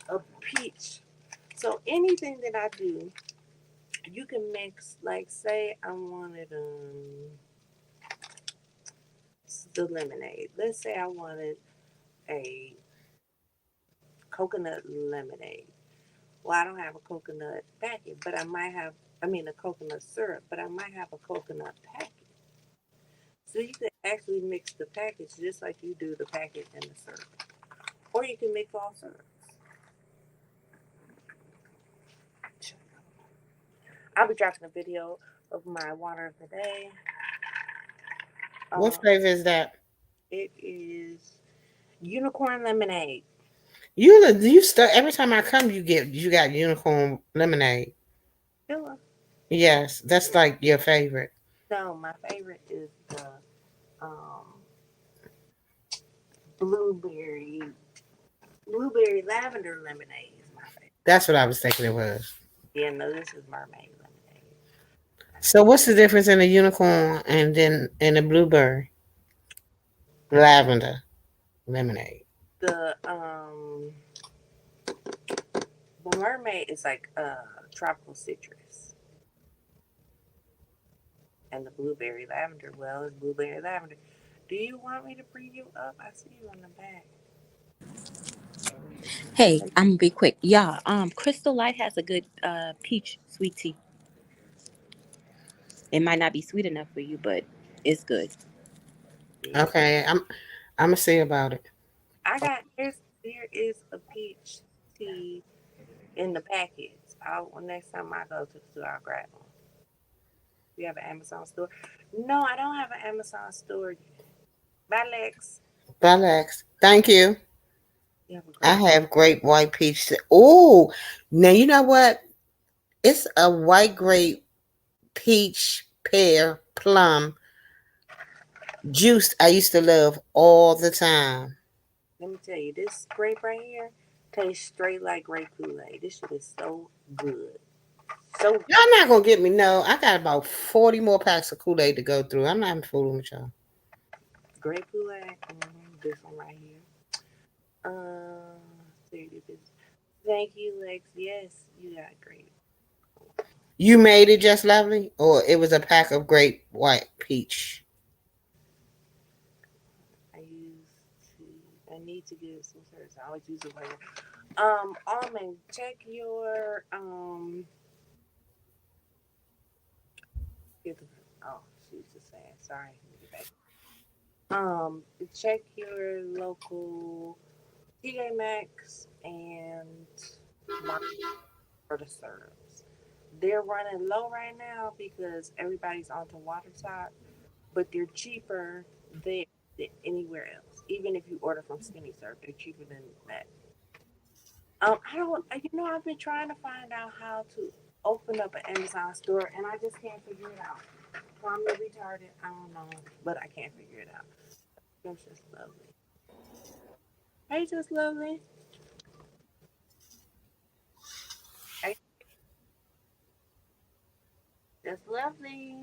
a peach. So anything that I do, you can mix. Like, say I wanted the lemonade. Let's say I wanted a coconut lemonade. Well, I don't have a coconut packet, but I might have. I mean, a coconut syrup, but I might have a coconut packet. So you can actually mix the package just like you do the packet and the syrup, or you can mix all syrups. I'll be dropping a video of my water of the day. What Uh, flavor is that? it is unicorn lemonade. You start every time I come. You got unicorn lemonade. Hello. Yes, that's like your favorite. No, my favorite is the um, blueberry blueberry lavender lemonade is my favorite. That's what I was thinking it was. Yeah, no, this is mermaid lemonade. So what's the difference in a unicorn and then in a blueberry lavender lemonade? The mermaid is like tropical citrus, and the blueberry lavender, well, is blueberry lavender. Do you want me to bring you up? I see you on the back. Hey, I'm gonna be quick. Yeah, Crystal Light has a good peach sweet tea. It might not be sweet enough for you, but it's good. Yeah, Okay, I'm gonna see about it. I got there is a peach tea in the packets. Next time I go to the store, I'll grab one. You have an Amazon store? No, I don't have an Amazon store. Bye, Lex. Relax. Thank you. You have a I great day. have grape white peach. Oh, now you know what? It's a white grape peach pear plum juice I used to love all the time. Let me tell you, this grape right here tastes straight like grape Kool-Aid. This shit is so good. So Y'all not gonna get me. No, I got about 40 more packs of Kool Aid to go through. I'm not fooling with y'all. grape Kool-Aid. This one right here. There it is. Thank you, Lex. Yes, you got grape. You made it just lovely, or it was a pack of grape white peach. I used I need to get some service. I always use it later. Almond, check your get the, oh, she was just saying. Sorry, let me get back. Check your local TJ Maxx and Mark for the syrups. They're running low right now because everybody's onto water top, but they're cheaper there than anywhere else. Even if you order from Skinny Syrup, they're cheaper than that. I don't. I've been trying to find out how to. open up an Amazon store, and I just can't figure it out. Probably retarded. I don't know, but I can't figure it out. It's just lovely. Hey, just lovely. Hey, just lovely.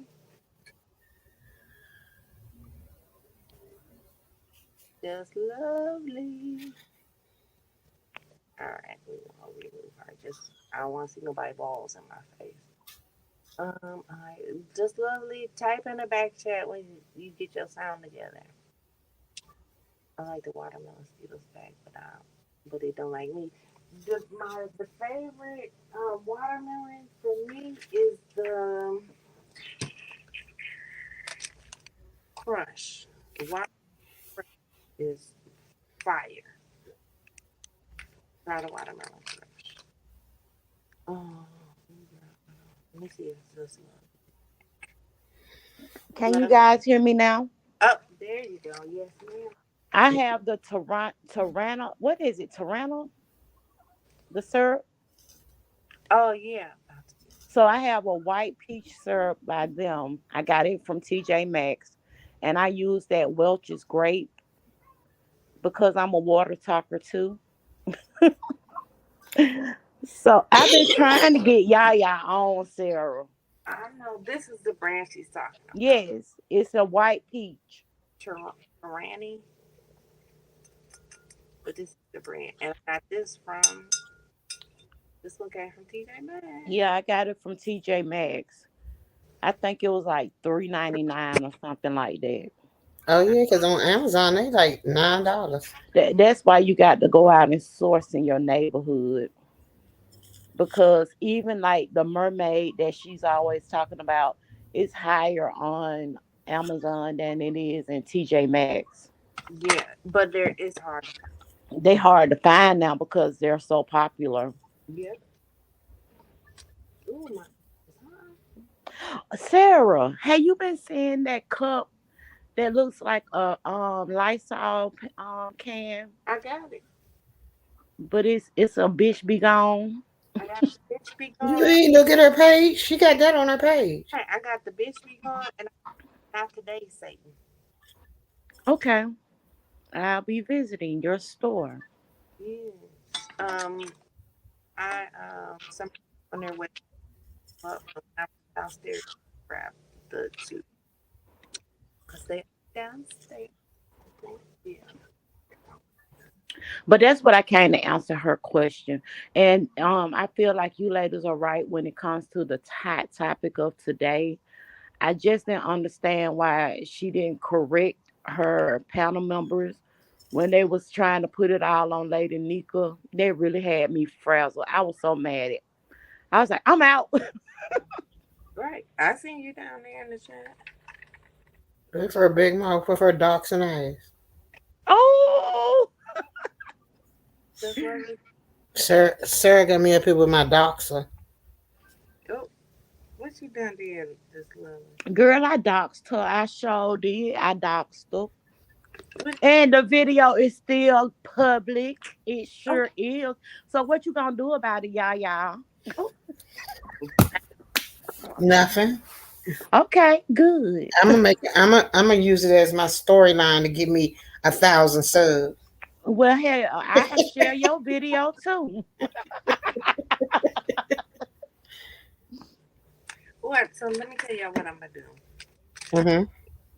Just lovely. All right, we will remove her. Just I don't want to see nobody balls in my face. I just lovely. Type in the back chat when you get your sound together. I like the watermelon Skittles back, but it don't like me. The favorite watermelon for me is the Crush. Water Crush is fire. Try the watermelon Crush. Oh, let me see if this Can you love. guys hear me now? Oh, there you go. Yes, ma'am. I have the Toronto. What is it? Toronto, the syrup. Oh yeah. So I have a white peach syrup by them. I got it from TJ Maxx, and I use that Welch's grape because I'm a water talker too. So I've been trying to get Yaya on syrup. I know this is the brand she's talking about. Yes, it's a white peach. Tarani, but this is the brand, and I got this from this one came from TJ Maxx. Yeah, I got it from TJ Maxx. I think it was like $3.99 or something like that. Oh yeah, because on Amazon they like $9. That's why you got to go out and source in your neighborhood, because even like the mermaid that she's always talking about is higher on Amazon than it is in TJ Maxx. Yeah, but there is hard. They hard to find now because they're so popular. Yep. Ooh my. Sarah, have you been seeing that cup that looks like a Lysol can, I got it. but it's a bitch be gone? I got the bitch be You gone. ain't look at her page. She got that on her page. Hey, I got the bitch be gone, and not today, Satan. Okay, I'll be visiting your store. Yeah. Um, I some on their way up when I was downstairs grab the two because they downstairs. Yeah. But that's what I came to answer her question. And I feel like you ladies are right when it comes to the hot topic of today. I just didn't understand why she didn't correct her panel members when they was trying to put it all on Lady Nika. They really had me frazzled. I was so mad. I was like, I'm out. Right. I seen you down there in the chat. Look for a big mouth with her docs and eyes. Oh, Just lovely. Sarah got me up here with my doxer. Oh, what you done there? Just lovely. girl, I doxed her. I sure did. I doxed her. What? And the video is still public. It Oh, sure is. So what you gonna do about it, y'all? oh. Nothing. Okay, good. I'm gonna make. I'm gonna use it as my storyline to give me 1,000 subs. Well, hey, I'll share your video too. What? So let me tell y'all what I'm gonna do. Mm-hmm.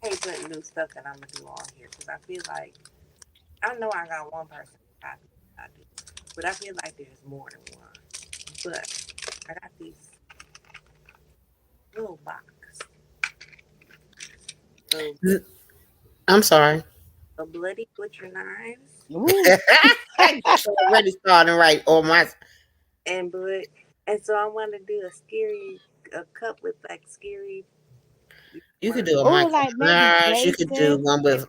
Hey, putting new stuff that I'm gonna do on here because I feel like I know I got one person I do, but I feel like there's more than one. But I got these little box of I'm sorry. bloody butcher knives Ooh. Already starting right on my. and blood, and so I want to do a cup with like scary. You One could of do a Ooh, Michael like maybe Myers. You could do Jason. one with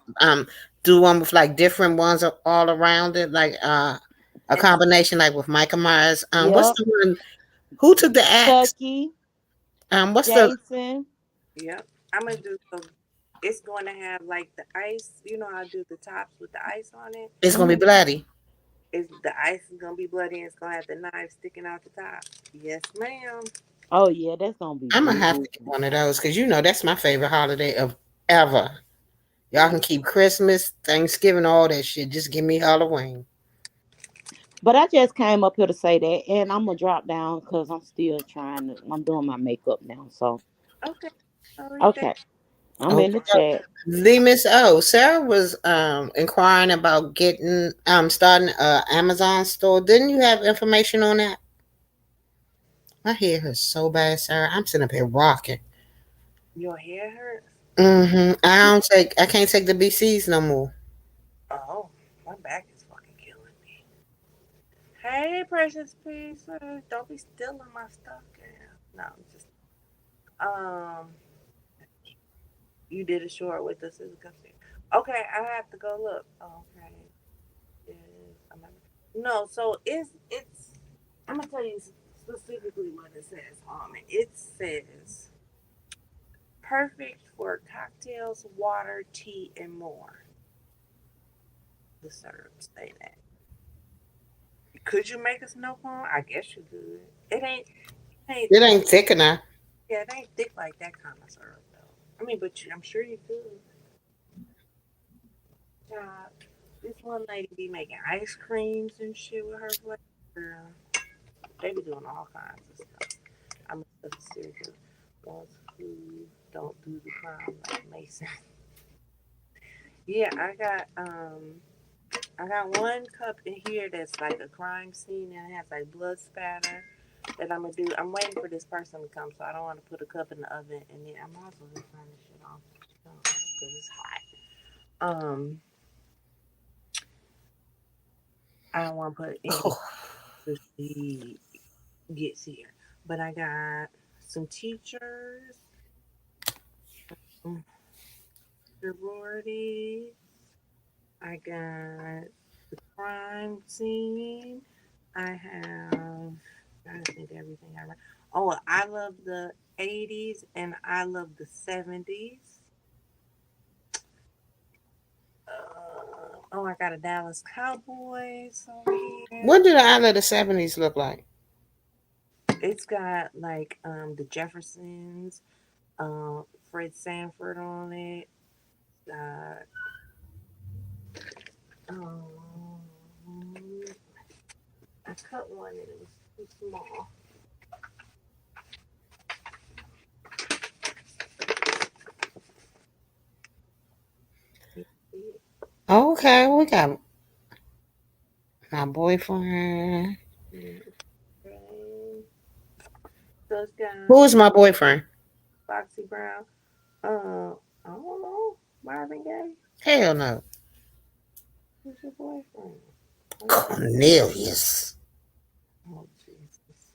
do one with like different ones all around it, like a and combination like with Michael Myers. What's Yep. the one? Who took the axe? Chucky, What's the? Jason. yep, I'm gonna do so. It's going to have like the ice. You know, I do the tops with the ice on it. It's gonna be Hmm. bloody. Is the ice is gonna be bloody and it's gonna have the knife sticking out the top. Yes, ma'am. Oh yeah, that's gonna be I'm gonna have good. to get one of those because that's my favorite holiday of ever. Y'all Yeah. can keep Christmas, Thanksgiving, all that shit. Just give me Halloween. But I just came up here to say that, and I'm gonna drop down because I'm still trying to. I'm doing my makeup now, so Okay. So we think okay. I'm Oh, in the chat. the Miss O. Sarah was inquiring about getting starting a Amazon store. Didn't you have information on that? My hair hurts so bad, Sarah. I'm sitting up here rocking. your hair hurts. I can't take the BCs no more. Oh, my back is fucking killing me. Hey, precious pieces, don't be stealing my stuff, girl. No, I'm just you did a short with the Susan Cussin. Okay, I have to go look. Okay, is no, so it's. I'm gonna tell you specifically what it says on it. It says perfect for cocktails, water, tea, and more. The syrups say that. Could you make a snow cone? I guess you could. It ain't It ain't thick enough. yeah, it ain't thick like that kind of syrup though. I mean, but I'm sure you could. Uh, this one lady be making ice creams and shit with her flavor. Girl, they be doing all kinds of stuff. I'm a serious ones who don't do the crime like Mason. Yeah, I got one cup in here that's like a crime scene and it has like blood spatter that I'm gonna do. I'm waiting for this person to come, so I don't want to put a cup in the oven and then I'm also gonna turn this shit off because it's hot. I don't want to put any till she gets here, but I got some teachers, some sororities. I got the crime scene. I have. I think everything I read. Oh, I love the 80s and I love the 70s. Oh, I got a Dallas Cowboys over here. What did the island of the '70s look like? It's got like the Jeffersons, Fred Sanford on it. Got um, I cut one and it was too small. You see it? Okay, we got my boyfriend. Mm, okay. So it's got Who is my boyfriend? Foxy Brown. I don't know. Marvin Gaye. Hell no. Who's your boyfriend? Let me see. Cornelius. Oh Jesus!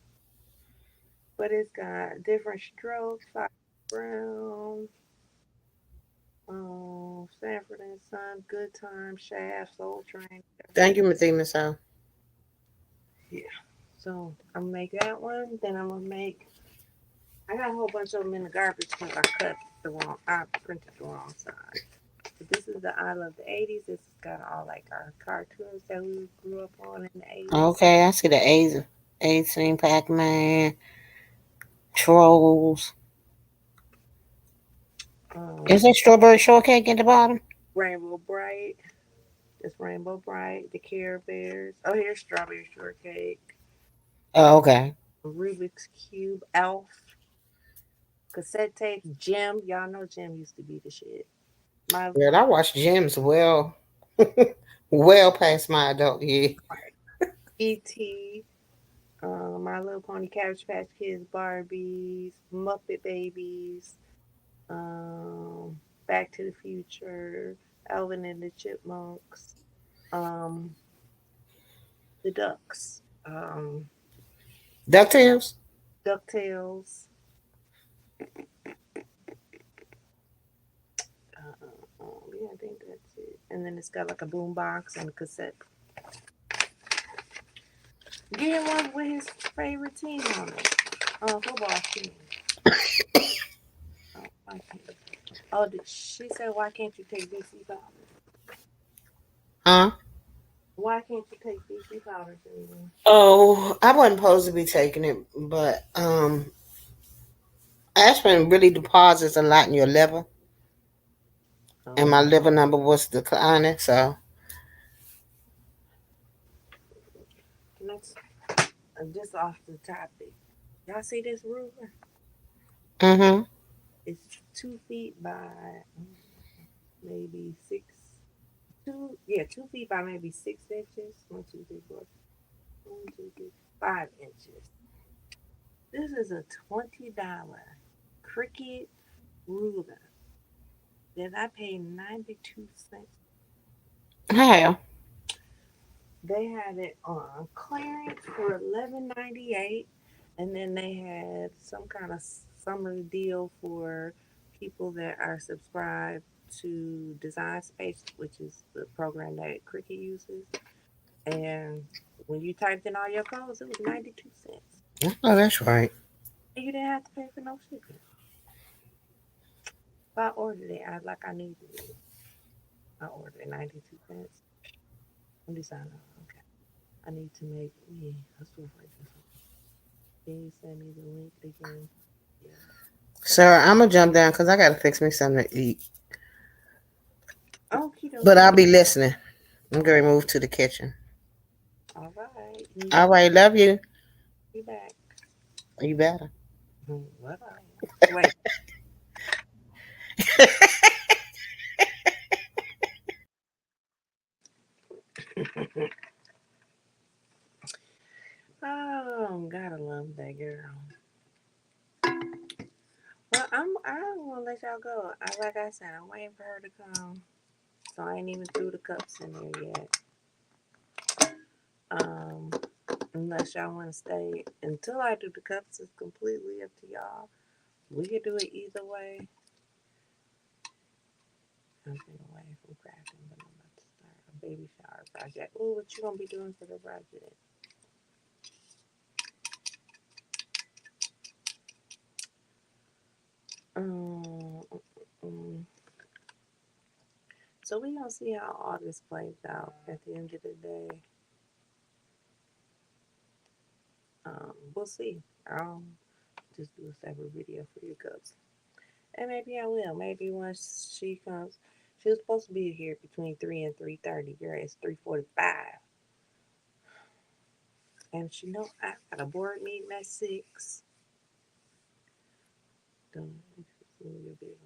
But it's got different strokes. Foxy Brown. Sanford and Son, Good Time, Shaft, Soul Train. Thank you, Miss O. Yeah. So I'm gonna make that one. Then I'm gonna make. I got a whole bunch of them in the garbage because I cut the wrong. I printed the wrong side. But this is the I Love the 80s. This has got all like our cartoons that we grew up on in the 80s. Okay, I see the 18 Pac-Man, Trolls. Is Um, that strawberry shortcake at the bottom? Rainbow Bright. It's Rainbow Bright. The Care Bears. Oh, here's Strawberry Shortcake. Oh, okay. Rubik's Cube. Elf. Cassette tapes. Jim. Y'all know Jim used to be the shit. My Girl, I watched Gems well past my adult years. E.T. My Little Pony, Cabbage Patch Kids, Barbies, Muppet Babies, Back to the Future, Alvin and the Chipmunks, um, the Ducks, DuckTales? DuckTales. Yeah, I think that's it. And then it's got like a boom box and a cassette. Get one with his favorite team on it. Football team. Oh, why can't, she said, why can't you take BC powder? Huh? Why can't you take BC powder anymore? Oh, I wasn't supposed to be taking it, but Aspirin really deposits a lot in your liver, and my Oh, liver number was declining. So, next, just off the topic. Y'all see this ruler? mm-hmm. It's 2 feet by maybe six. 2 feet by maybe 6 inches. 1, 2, 3, 4. 1, 2, 3, 5 inches. This is a $20 Cricut ruler that I paid 92 cents. How? They had it on clearance for 11.98, and then they had some kind of summer deal for people that are subscribed to Design Space, which is the program that Cricut uses. And when you typed in all your codes, it was 92 cents, Oh, that's right. and you didn't have to pay for no shipping. So I ordered it. I like I needed it. I ordered 92 cents. I'm deciding, okay, I need to make me a storefront. Can you send me the link again? Yeah. Sarah, I'm gonna jump down because I gotta fix me something to eat. Okie But I'll dokie. be listening. I'm All gonna right. move to the kitchen. All right. You All got right, love you. me back. You better. What I wait. Oh, gotta love that girl. Well, I'm gonna let y'all go. Like I said, I'm waiting for her to come. So I ain't even threw the cups in there yet. Um, unless y'all want to stay until I do the cups, it's completely up to y'all. We could do it either way. I'm been away from crafting, but I'm about to start a baby shower project. Ooh, what you gonna be doing for the project? Um, mm, so we gonna see how all this plays out. At the end of the day, we'll see. I'll just do a separate video for your cups, and maybe I will. Maybe once she comes, she was supposed to be here between 3 and 3:30. Girl, it's 3:45, and she know I got a board meeting at 6. Don't your business.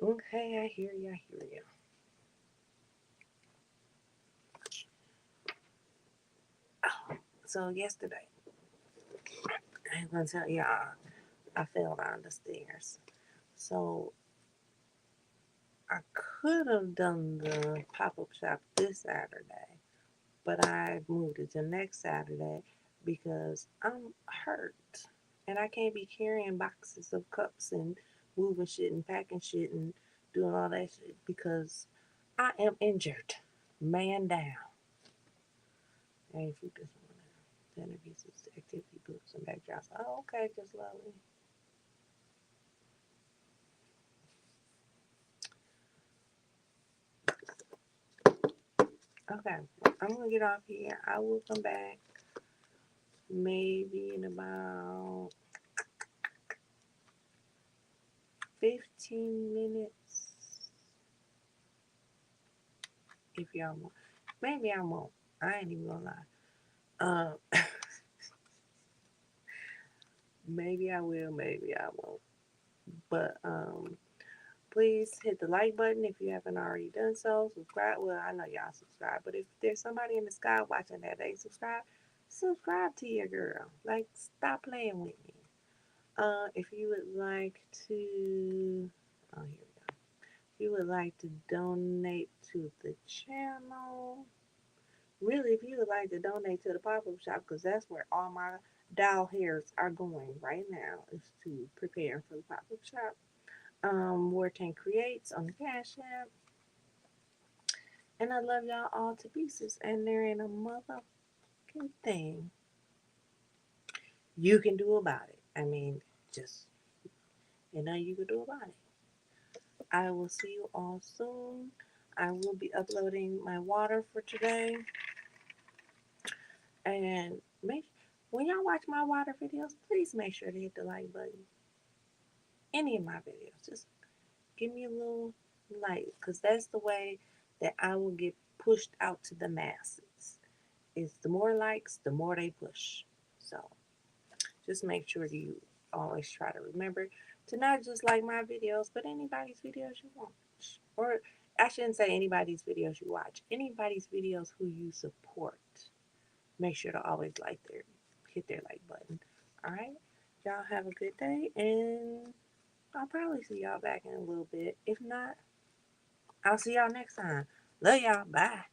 Okay, I hear you. I hear you. So yesterday, I'm gonna tell y'all, I fell down the stairs. So I could have done the pop up shop this Saturday, but I moved it to next Saturday because I'm hurt and I can't be carrying boxes of cups and moving shit and packing shit and doing all that shit because I am injured. Man down. Hey, fruit this one now. Centerpieces, activity books, and backdrops. Oh, okay, just lovely. Okay, I'm gonna get off here. I will come back maybe in about 15 minutes if y'all want. Maybe I won't. I ain't even gonna lie. Maybe I will, maybe I won't. But please hit the like button if you haven't already done so. Subscribe. Well, I know y'all subscribe, but if there's somebody in the sky watching that they subscribe to your girl. Like, stop playing with me. If you would like to, oh, here we go. If you would like to donate to the channel, really, if you would like to donate to the pop up shop, because that's where all my doll hairs are going right now, is to prepare for the pop up shop. Wartan Creates on the Cash App. And I love y'all all to pieces. And there ain't a motherfucking thing you can do about it. I mean, just, you can do about it. I will see you all soon. I will be uploading my water for today. And when y'all watch my water videos, please make sure to hit the like button. any of my videos. Just give me a little like, because that's the way that I will get pushed out to the masses. Is the more likes, the more they push. So just make sure you always try to remember to not just like my videos, but anybody's videos you watch. Or I shouldn't say anybody's videos you watch, anybody's videos who you support. Make sure to always hit their like button. All right? Y'all have a good day, and I'll probably see y'all back in a little bit. If not, I'll see y'all next time. Love y'all. Bye.